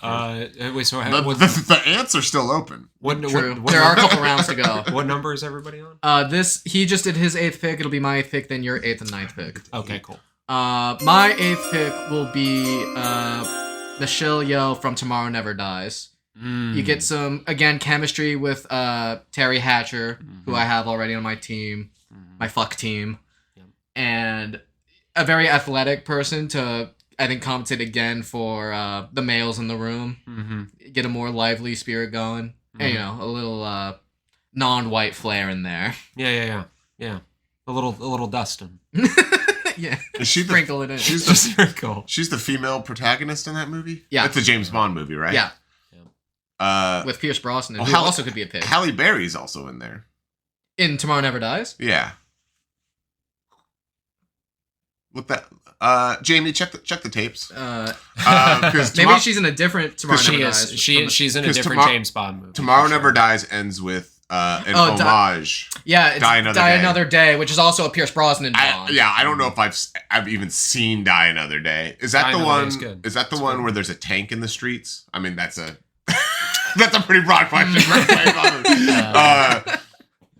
Wait, so the ants are still open. True. There are a couple rounds to go. What number is everybody on? He just did his 8th pick. It'll be my 8th pick, then your 8th and 9th pick. Okay, cool. My 8th pick will be Michelle Yeoh from Tomorrow Never Dies. You get some, again, chemistry with Terry Hatcher, who I have already on my team, my fuck team, and a very athletic person to, I think, compensate again for the males in the room. Get a more lively spirit going. And, a little non-white flair in there. Yeah. A little Dustin. Yeah. Is she sprinkle it in. She's just very cool. She's the female protagonist in that movie? Yeah. It's a James Bond movie, right? Yeah. With Pierce Brosnan, who also could be a pick. Halle Berry's also in there. In Tomorrow Never Dies? Yeah. Look that. Jamie, check the tapes. Maybe she's in a different Tomorrow Never Dies. She's in a different James Bond movie. Tomorrow Never Dies ends with an homage. It's Die Another Day, which is also a Pierce Brosnan Bond. I don't know if I've even seen Die Another Day. Is that the one? Is that the one where there's a tank in the streets? I mean, that's a pretty broad question.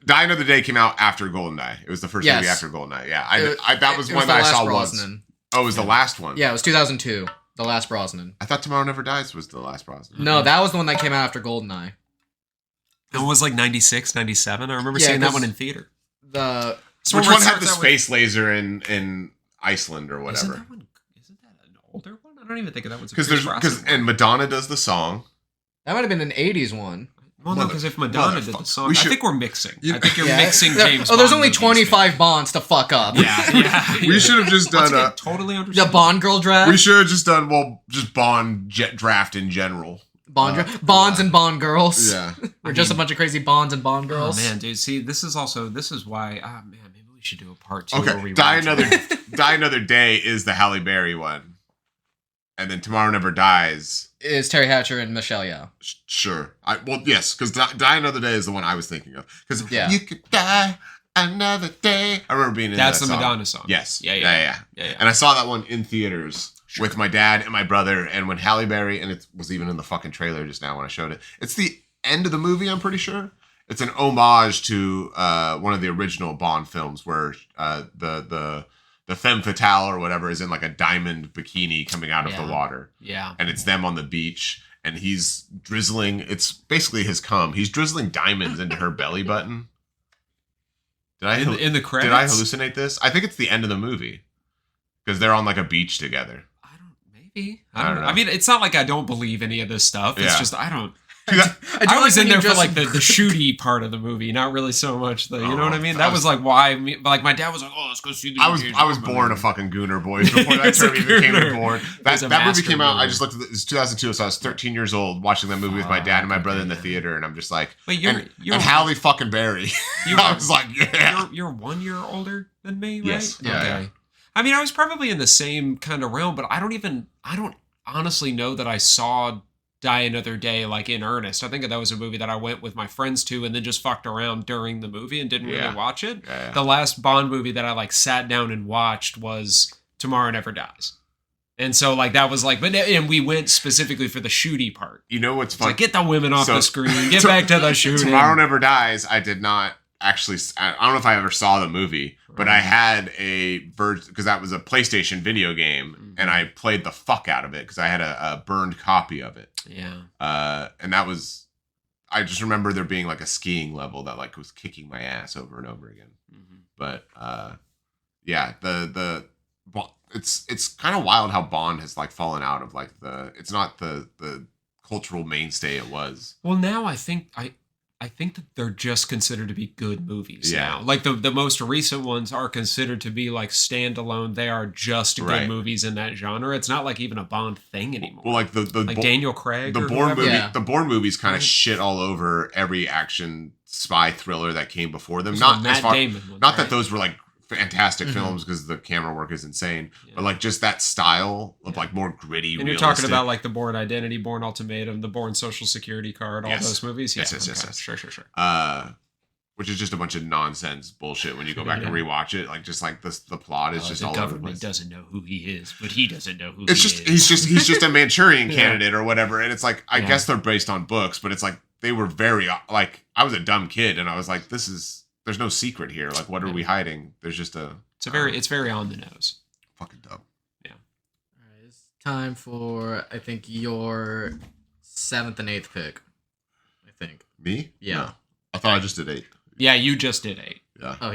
Die Another Day came out after Goldeneye. It was the first movie after Goldeneye. Yeah, that was one that I saw once. Oh, it was the last one. Yeah, it was 2002. The Last Brosnan. I thought Tomorrow Never Dies was the Last Brosnan. No, that was the one that came out after Goldeneye. It was like 96, 97. I remember seeing that one in theater. Which one had the space laser in Iceland or whatever? Isn't that an older one? I don't even think of that one. Because Madonna does the song. That might have been an 80s one. Well, no, because if Madonna did the song, I think we're mixing. I think you're mixing James Bond. Oh, there's only 25 Bonds to fuck up. Yeah. We should have just done totally understand. The Bond girl draft? We should have just done, just Bond draft in general. Bonds and Bond girls. Yeah. We're just a bunch of crazy Bonds and Bond girls. Oh, man, dude. See, this is why, maybe we should do a part 2 where we Die Another Day is the Halle Berry one. and then Tomorrow Never Dies is Terry Hatcher and Michelle Yeoh. Sure. Yes, because Die Another Day is the one I was thinking of. Because Yeah. you could die another day. I remember being in That's that the song. Madonna song. Yes. Yeah. And I saw that one in theaters with my dad and my brother. And when Halle Berry, and it was even in the fucking trailer just now when I showed it. It's the end of the movie, I'm pretty sure. It's an homage to one of the original Bond films where the femme fatale or whatever is in like a diamond bikini coming out of the water. Yeah. And it's them on the beach. And he's drizzling. It's basically his cum. He's drizzling diamonds into her belly button. In the credits? Did I hallucinate this? I think it's the end of the movie because they're on like a beach together. Maybe. I don't know. I mean, it's not like I don't believe any of this stuff. It's just I don't. I was in there for like the shooty part of the movie, not really so much the, you know what I mean? That was like why, like my dad was like, oh, let's go see the I was born a fucking gooner, boys, before that term even came born. That movie came out, I just looked at it was 2002, so I was 13 years old watching that movie with my dad and my brother in the theater, and I'm just like, but and Halle fucking Berry. I was like, yeah. You're 1 year older than me, right? Yes. Okay. Yeah. I mean, I was probably in the same kind of realm, but I don't honestly know that I saw Die Another Day like in earnest. I think that was a movie that I went with my friends to and then just fucked around during the movie and didn't really watch it. Yeah. The last Bond movie that I like sat down and watched was Tomorrow Never Dies. And so like that was like, and we went specifically for the shooty part. You know what's funny? Like, get the women off the screen, get back to the shooting. Tomorrow Never Dies, I did not actually, I don't know if I ever saw the movie, but I had a version, because that was a PlayStation video game, and I played the fuck out of it because I had a burned copy of it. Yeah. And that was, I just remember there being like a skiing level that like was kicking my ass over and over again. But yeah, it's kind of wild how Bond has like fallen out of like it's not the cultural mainstay it was. Well, now I think that they're just considered to be good movies now. Like the most recent ones are considered to be like standalone. They are just good movies in that genre. It's not like even a Bond thing anymore. Well, like Daniel Craig, the Bourne movie, the Bourne movies kind of shit all over every action spy thriller that came before them. Not Matt as far, Damon ones, not that those were like fantastic films because the camera work is insane, but like just that style of like more gritty. And you're talking about like the Bourne Identity, Bourne Ultimatum, the Bourne Social Security Card, all those movies. Yes. Sure. Which is just a bunch of nonsense bullshit when you go back and rewatch it. Like just like the plot is just all over the place. The government doesn't know who he is, but he doesn't know who it's he just, is. He's just a Manchurian candidate or whatever. And it's like, I guess they're based on books, but it's like they were very like, I was a dumb kid and I was like, there's no secret here. Like, what are we hiding? There's just it's very on the nose. Fucking dumb. Yeah. All right, it's time for I think your 7th and 8th pick. I think. Me? Yeah. No. I thought I just did 8. Yeah, you just did 8. Yeah.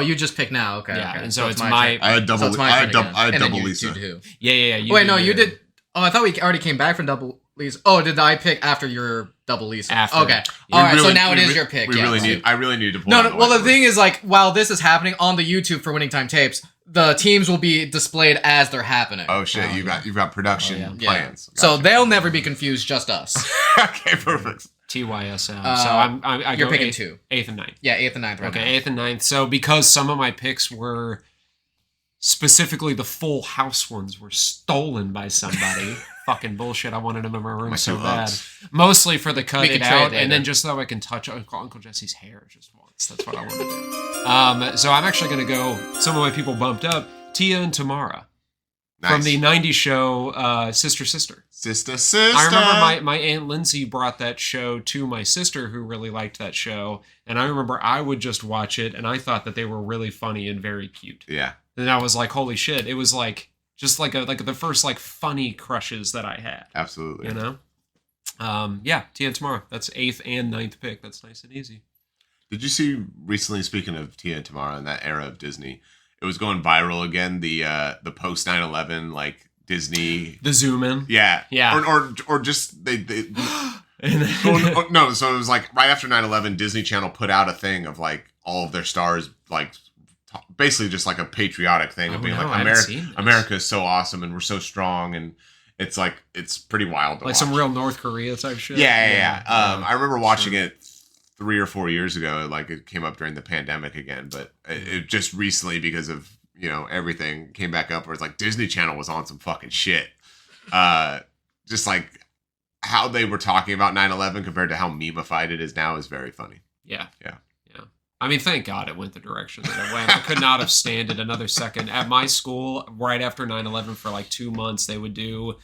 You just picked now. Okay. Yeah, okay. and so it's my. I had double. So I had and double you Lisa. do. Yeah. Wait, no, you did. Oh, I thought we already came back from double Lisa. Oh, did I pick after your double Lisa? After. Okay. All right. So now it is your pick. I really need to. Pull No. Well, the thing is, like, while this is happening on the YouTube for Winning Time Tapes, the teams will be displayed as they're happening. Oh shit! You've got production plans. Gotcha. So they'll never be confused. Just us. Okay, perfect. TYSM. So you're picking 2. 8th and 9th. Yeah, 8th and 9th. Right. Okay, 8th and 9th. So because some of my picks were specifically the Full House ones were stolen by somebody. Fucking bullshit. I wanted them in my room so bad. Mostly for the cut it out, and then just so I can touch Uncle Jesse's hair just once. That's what I want to do. So I'm actually going to go. Some of my people bumped up Tia and Tamara. Nice. From the 90s show Sister. Sister. I remember my Aunt Lindsay brought that show to my sister who really liked that show. And I remember I would just watch it and I thought that they were really funny and very cute. Yeah. And I was like, holy shit. It was like just like the first like funny crushes that I had. Absolutely. You know? Yeah, Tia and Tamara. That's 8th and 9th pick. That's nice and easy. Did you see recently, speaking of Tia and Tamara in that era of Disney, it was going viral again, the post 9/11 like Disney, the zoom in, yeah, or just they no, so it was like right after 9/11, Disney Channel put out a thing of like all of their stars like basically just like a patriotic thing of being like America is so awesome and we're so strong, and it's like it's pretty wild to like watch. Some real North Korea type shit. Yeah. I remember watching it 3 or 4 years ago, like it came up during the pandemic again, but it just recently because of everything came back up where it's like Disney Channel was on some fucking shit, just like how they were talking about 9/11 compared to how memeified it is now is very funny. Yeah. Yeah. I mean, thank God it went the direction that it went. I could not have stayed it another second. At my school, right after 9/11 for like 2 months, they would do,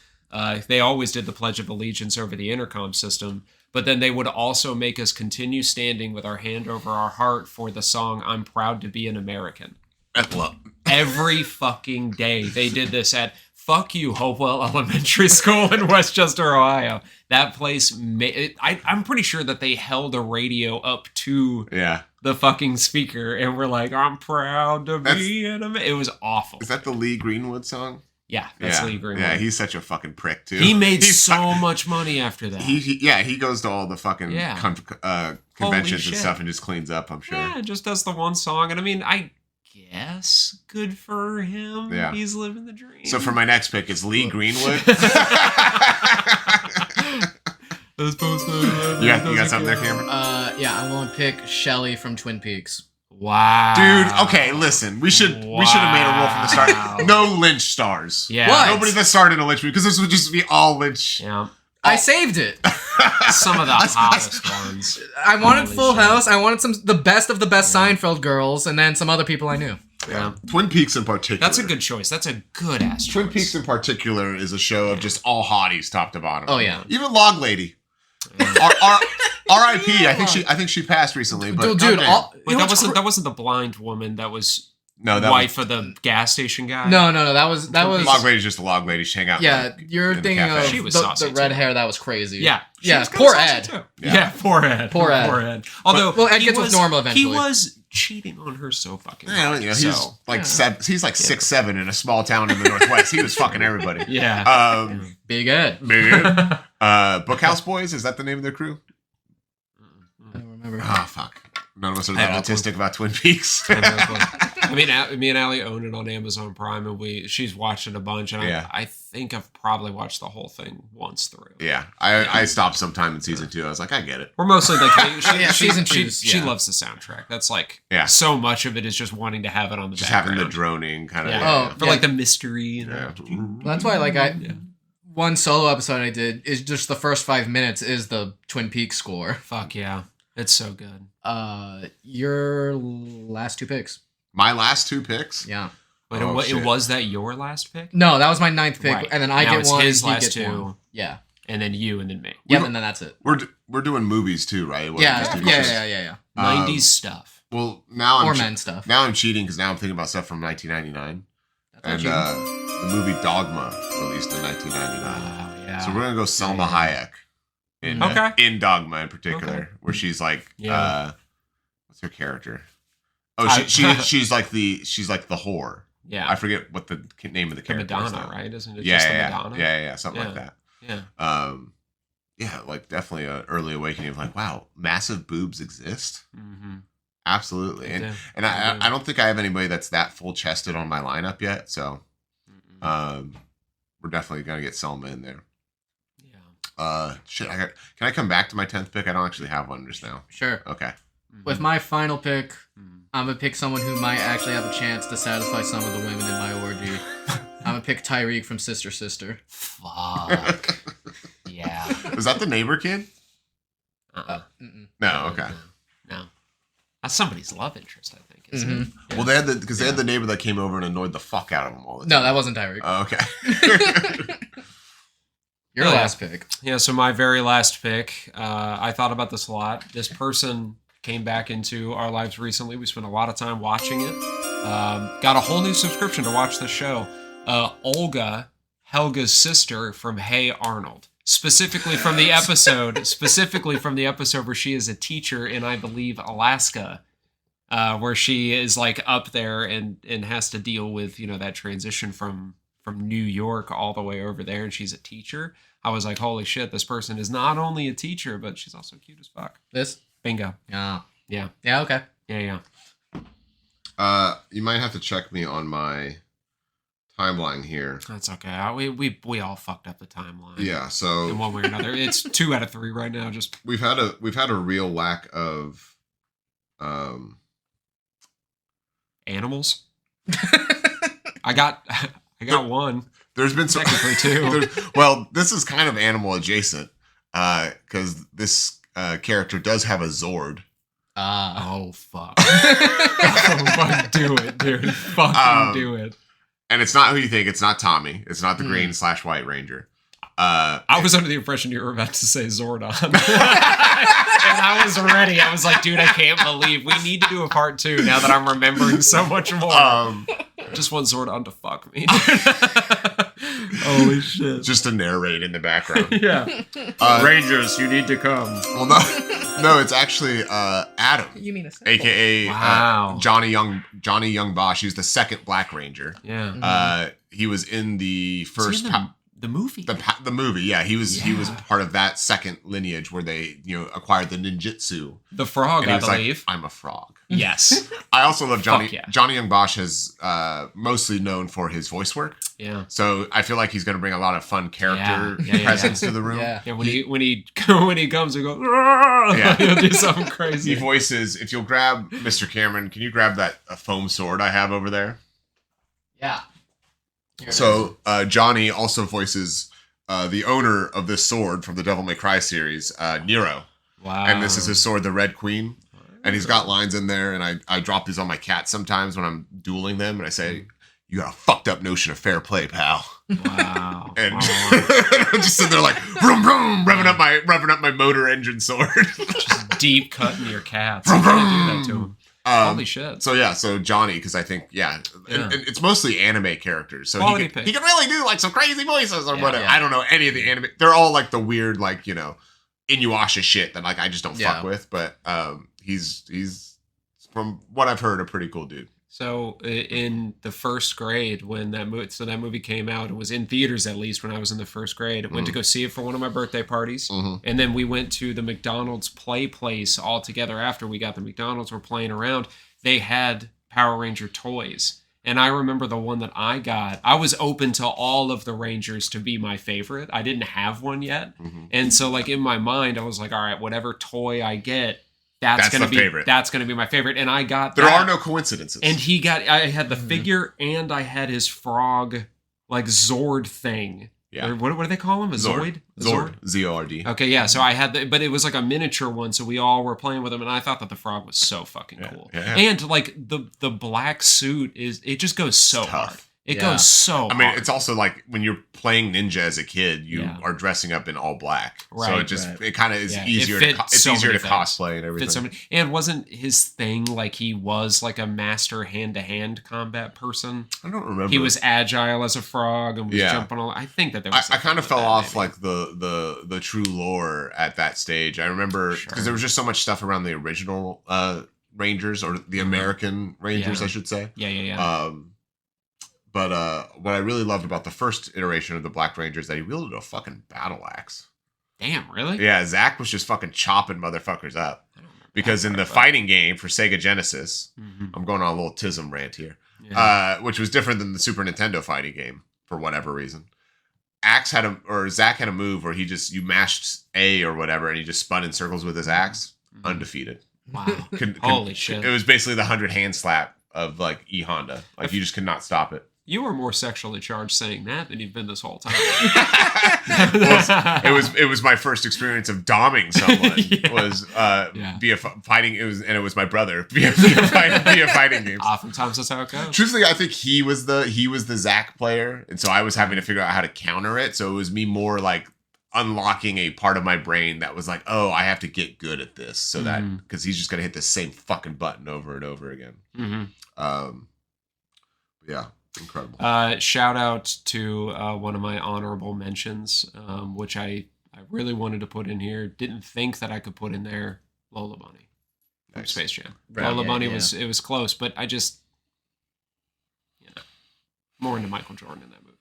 they always did the Pledge of Allegiance over the intercom system, but then they would also make us continue standing with our hand over our heart for the song, I'm Proud to Be an American. Every fucking day they did this at fuck you, Hopewell Elementary School in Westchester, Ohio. That place, I'm pretty sure that they held a radio up to the fucking speaker and we're like, I'm proud to be an American. It was awful. Is that the Lee Greenwood song? Yeah, that's Lee Greenwood. Yeah, he's such a fucking prick too. He made so much money after that. He goes to all the fucking conventions and stuff and just cleans up, I'm sure. Yeah, just does the one song. And I mean, I guess good for him. Yeah. He's living the dream. So for my next pick, it's Lee Greenwood. You got something there, Cameron? Yeah, I'm going to pick Shelly from Twin Peaks. Wow. Dude, okay, listen. We should have made a rule from the start. No Lynch stars. Yeah. What? Nobody that starred in a Lynch movie, because this would just be all Lynch. Yeah. I saved it. Some of the hottest ones. I wanted Holy Full shit. House. I wanted the best of the best Seinfeld girls, and then some other people I knew. Yeah. Twin Peaks in particular. That's a good choice. That's a good ass choice. Twin Peaks in particular is a show of just all hotties top to bottom. Oh, yeah. Even Log Lady. R.I.P. I think she passed recently. But Dude, wait, that wasn't the blind woman. That was that wife of the gas station guy. No. That was Log Lady's just a Log Lady. She hang out. Yeah, you're thinking of She was the red too. hair. That was crazy. Yeah. Yeah. Poor Ed. Too. Yeah. Poor Ed. Poor Ed. Although Ed gets with Norma eventually. He was cheating on her so fucking Yeah, hard. he's like 6'7" in a small town in the Northwest. He was fucking everybody. Yeah. Big Ed. Bookhouse Boys, is that the name of their crew? I don't remember. Oh, fuck. None of us are that autistic about Twin Peaks. I mean, me and Allie own it on Amazon Prime, and she's watched it a bunch, and I think I've probably watched the whole thing once through. Yeah, I stopped sometime in season 2. I was like, I get it. We're mostly like, she Yeah. loves the soundtrack. That's like, so much of it is just wanting to have it on the Just background. having the droning kind of. Yeah. For like the mystery. You know? That's why, one solo episode I did is just the first 5 minutes is the Twin Peaks score. Fuck yeah. It's so good. Your last 2 picks. My last 2 picks? Yeah. Wait, was that your last pick? No, that was my 9th pick, Right. and then I Now get it's one. his he last gets 2. one. Yeah. And then you, and then me. Yeah, and then that's it. We're doing movies too, right? It wasn't Yeah, just TV yeah, shows. yeah. 90s stuff. Well, now Or men stuff. Now I'm cheating because now I'm thinking about stuff from 1999, and the movie Dogma released in 1999. Oh, yeah. So we're gonna go Selma Hayek in Dogma in particular, where she's like, what's her character? Oh, she's like the whore. Yeah. I forget what the name of the character is. Madonna, right? Isn't it Yeah, just yeah, the Madonna? yeah, something like that. Yeah. Yeah, like definitely an early awakening of like, wow, massive boobs exist. Mm-hmm. Absolutely, and I don't think I have anybody that's that full chested on my lineup yet. So, we're definitely gonna get Selma in there. Yeah. Shit. Can I come back to my 10th pick? I don't actually have one just now. Sure. Okay. With my final pick, I'm gonna pick someone who might actually have a chance to satisfy some of the women in my orgy. I'm gonna pick Tyreek from Sister Sister. Fuck. Yeah. Was that the neighbor kid? No. Okay. No. That's somebody's love interest, I think, isn't it? Yeah. Well, they had the neighbor that came over and annoyed the fuck out of them all the time. No, that wasn't Tyreek. Oh, okay. Your last pick. Yeah, so my very last pick, I thought about this a lot. This person came back into our lives recently. We spent a lot of time watching it. Got a whole new subscription to watch the show. Olga, Helga's sister from Hey Arnold. Specifically from the episode where she is a teacher in, I believe, Alaska, where she is like up there and has to deal with, that transition from New York all the way over there, and she's a teacher. I was like, holy shit, this person is not only a teacher, but she's also cute as fuck. This? Bingo. Yeah. Yeah. Yeah, okay. Yeah. You might have to check me on my timeline here. That's okay. We all fucked up the timeline. Yeah, so in one way or another. It's 2 out of 3 right now. Just we've had a real lack of animals. I got I got one. There's been some Technically two. Well, this is kind of animal adjacent because this character does have a Zord. Oh fuck! Oh, fuck, do it, dude. Fucking do it. And it's not who you think. It's not Tommy. It's not the green/white ranger. I was under the impression you were about to say Zordon. And I was ready. I was like, dude, I can't believe we need to do a part 2 now that I'm remembering so much more. Just want Zordon to fuck me. Holy shit. Just to narrate in the background. Yeah. Rangers, you need to come. Well, no, it's actually Adam. You mean a AKA Johnny Young Bosch. He was the second Black Ranger. Yeah. He was in the first... The movie. The movie, yeah. He was part of that second lineage where they, acquired the ninjutsu. The frog, I believe. Like, I'm a frog. Yes. I also love Johnny. Yeah. Johnny Young Bosch is mostly known for his voice work. Yeah. So I feel like he's going to bring a lot of fun character presence to the room. Yeah. When he comes and goes, he'll do something crazy. He voices. If you'll grab Mr. Cameron, can you grab that foam sword I have over there? Yeah. So Johnny also voices the owner of this sword from the Devil May Cry series, Nero. Wow. And this is his sword, the Red Queen. And he's got lines in there, and I drop these on my cat sometimes when I'm dueling them, and I say, "You got a fucked up notion of fair play, pal." Wow. And I'm just sitting there like, vroom, vroom, revving up my motor engine sword. Just deep cutting your cats. You can't do that to him. Holy shit. So Johnny, because I think, and it's mostly anime characters. So he can really do like some crazy voices or whatever. I don't know any of the anime. They're all like the weird, like, Inuyasha shit that like I just don't fuck with. But he's from what I've heard, a pretty cool dude. So in the first grade when that movie came out, it was in theaters at least when I was in the first grade. I went to go see it for one of my birthday parties. And then we went to the McDonald's play place all together after we got the McDonald's. We're playing around. They had Power Ranger toys. And I remember the one that I got, I was open to all of the Rangers to be my favorite. I didn't have one yet. And so like in my mind, I was like, all right, whatever toy I get, that's gonna be my favorite. And I got There are no coincidences. And I had the figure and I had his frog like Zord thing. Yeah. Or what do they call him? A Zoid? Zord. Z-O-R-D. Okay, yeah. So I had but it was like a miniature one, so we all were playing with him, and I thought that the frog was so fucking cool. Yeah. And like the black suit it just goes so hard. It goes so hard. I mean, it's also like when you're playing ninja as a kid, you are dressing up in all black. Right, so it kind of is easier to cosplay and everything. And wasn't his thing like he was like a master hand-to-hand combat person? I don't remember. He was agile as a frog and was jumping all. I think that there was I kind of fell off like the true lore at that stage. I remember because there was just so much stuff around the original Rangers or the American Rangers, I should say. Yeah. But what I really loved about the first iteration of the Black Ranger is that he wielded a fucking battle axe. Damn, really? Yeah, Zach was just fucking chopping motherfuckers up. Because in the fighting game for Sega Genesis, I'm going on a little Tism rant here, which was different than the Super Nintendo fighting game for whatever reason. Zach had a move where you mashed A or whatever, and he just spun in circles with his axe, undefeated. Wow! Holy shit! It was basically the 100 hand slap of like E Honda. Like you just could not stop it. You were more sexually charged saying that than you've been this whole time. It was my first experience of doming someone. Via fighting. It was my brother via fighting games. Oftentimes that's how it goes. Truthfully, I think he was the Zach player, and so I was having to figure out how to counter it. So it was me more like unlocking a part of my brain that was like, oh, I have to get good at this, so that because he's just gonna hit the same fucking button over and over again. Yeah. Incredible. Shout out to one of my honorable mentions, which I really wanted to put in here. Didn't think that I could put in there. Lola Bunny from Space Jam. Right. Lola Bunny was close, but I just more into Michael Jordan in that movie.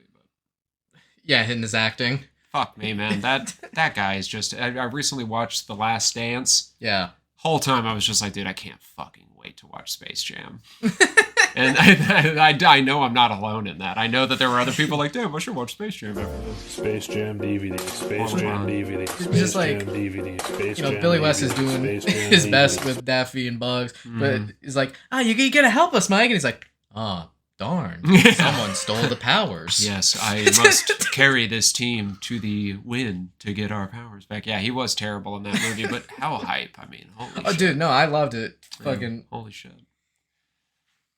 But in his acting. Fuck me, man. That guy is just. I recently watched The Last Dance. Yeah. Whole time I was just like, dude, I can't fucking wait to watch Space Jam. And I know I'm not alone in that. I know that there were other people like, damn, I should watch Space Jam after this. Space Jam DVD, Space Jam DVD, Space just like, Jam DVD, Space Jam Billy DVD, West is doing his best with Daffy and Bugs, but he's like, you gotta help us, Mike. And he's like, don't Darn, someone stole the powers. Yes, I must carry this team to the win to get our powers back. Yeah, he was terrible in that movie, but how hype. I mean, holy shit. Dude, no, I loved it. Yeah, Fucking holy shit.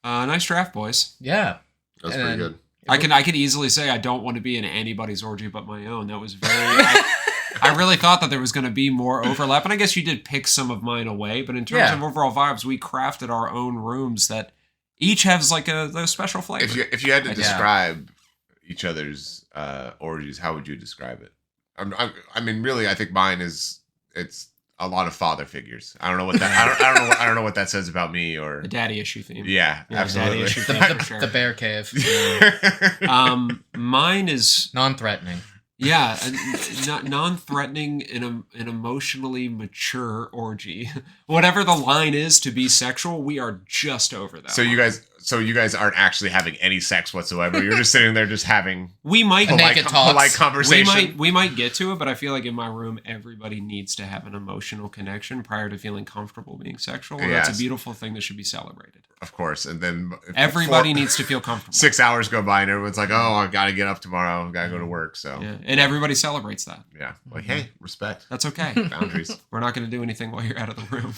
Nice draft, boys. Yeah. That's pretty good. I could easily say I don't want to be in anybody's orgy but my own. That was very... I really thought that there was going to be more overlap, and I guess you did pick some of mine away, but in terms of overall vibes, we crafted our own rooms that each has like a special flavor. If you had to describe each other's orgies, how would you describe it? I mean, really, I think mine it's a lot of father figures. I don't know what that I don't know what that says about me or the daddy issue theme. Yeah, absolutely. Daddy issue theme, for sure. The bear cave. Mine is non-threatening. Yeah, non-threatening and an emotionally mature orgy. Whatever the line is to be sexual, we are just over that. So you guys aren't actually having any sex whatsoever. You're just sitting there just having polite conversation. We might get to it, but I feel like in my room, everybody needs to have an emotional connection prior to feeling comfortable being sexual. And that's a beautiful thing that should be celebrated. Of course, and then everybody needs to feel comfortable. 6 hours go by and everyone's like, "Oh, I got to get up tomorrow. I got to go to work." So and everybody celebrates that. Yeah, like hey, respect. That's okay. Boundaries. We're not going to do anything while you're out of the room.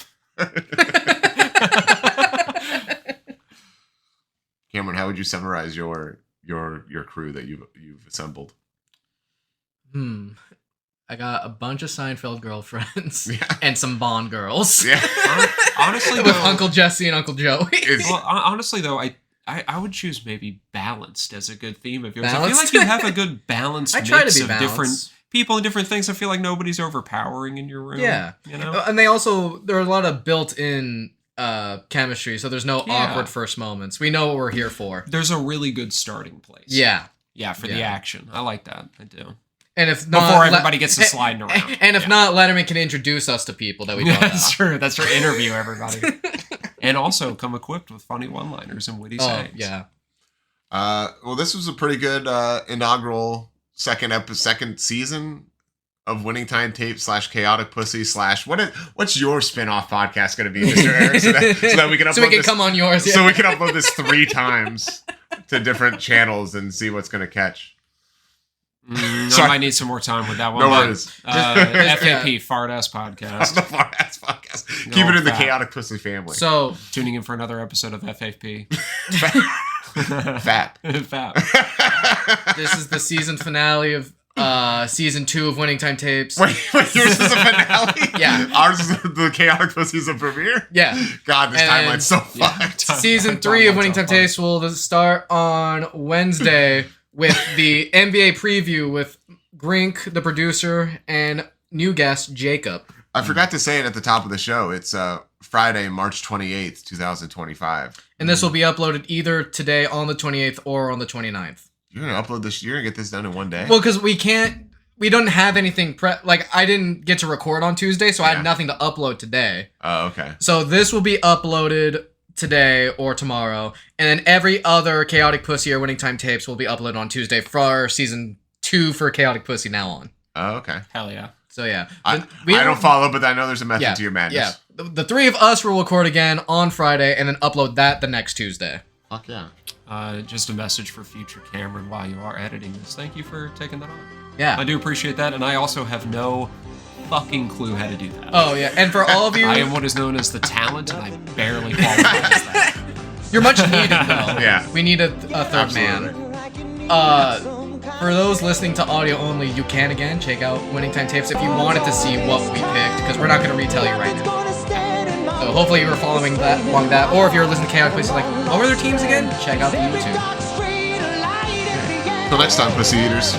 Cameron, how would you summarize your crew that you've assembled? I got a bunch of Seinfeld girlfriends and some Bond girls. Yeah. Honestly, with Uncle Jesse and Uncle Joey. Well, honestly, though, I would choose maybe balanced as a good theme of yours. I feel like you have a good balanced mix of different people and different things. I feel like nobody's overpowering in your room. Yeah. You know? And there are a lot of built-in chemistry, so there's no awkward first moments. We know what we're here for. There's a really good starting place. Yeah. Yeah, for the action. I like that. I do. And if not, before everybody gets to sliding around. And if not, Letterman can introduce us to people that we don't know. That's true. That's true. Interview everybody. And also come equipped with funny one-liners and witty sayings. Yeah. Well, this was a pretty good inaugural second season of Winning Time Tape / Chaotic Pussy / what's your spin-off podcast going to be, Mr. Eric? So that we can upload come on yours. So we can upload this 3 times to different channels and see what's going to catch. I might need some more time with that one. No worries. FAP, Fart Ass Podcast. The Fart Ass Podcast. Keep it in the Chaotic Pussy family. So, tuning in for another episode of FAP. Fap. This is the season finale of season 2 of Winning Time Tapes. Wait, yours is a finale? Yeah. Ours is the Chaotic Pussy is a premiere? Yeah. God, this timeline's so fucked. Season 3 of Winning Time Tapes will start on Wednesday with the NBA preview with Grink, the producer, and new guest, Jacob. I forgot to say it at the top of the show. It's Friday, March 28th, 2025. And this will be uploaded either today on the 28th or on the 29th. You're going to upload this year and get this done in one day? Well, because we don't have anything I didn't get to record on Tuesday, so I had nothing to upload today. Oh, okay. So this will be uploaded today or tomorrow, and then every other Chaotic Pussy or Winning Time Tapes will be uploaded on Tuesday for season 2 for Chaotic Pussy now on. Oh, okay. Hell yeah. So yeah. I don't follow, but I know there's a method to your madness. Yeah. The 3 of us will record again on Friday and then upload that the next Tuesday. Fuck yeah. Just a message for future Cameron while you are editing this. Thank you for taking that on. Yeah. I do appreciate that, and I also have no fucking clue how to do that. Oh yeah, and for all of you, I am what is known as the talent, and I barely qualify as that. You're much needed though. Yeah. We need a third man. For those listening to audio only, you can again check out Winning Time Tapes if you wanted to see what we picked, because we're not going to retell you right now. So hopefully you were following along that, or if you're listening to Chaotic Pussy, like, what were their teams again? Check out the YouTube. Till next time, Pussy Eaters.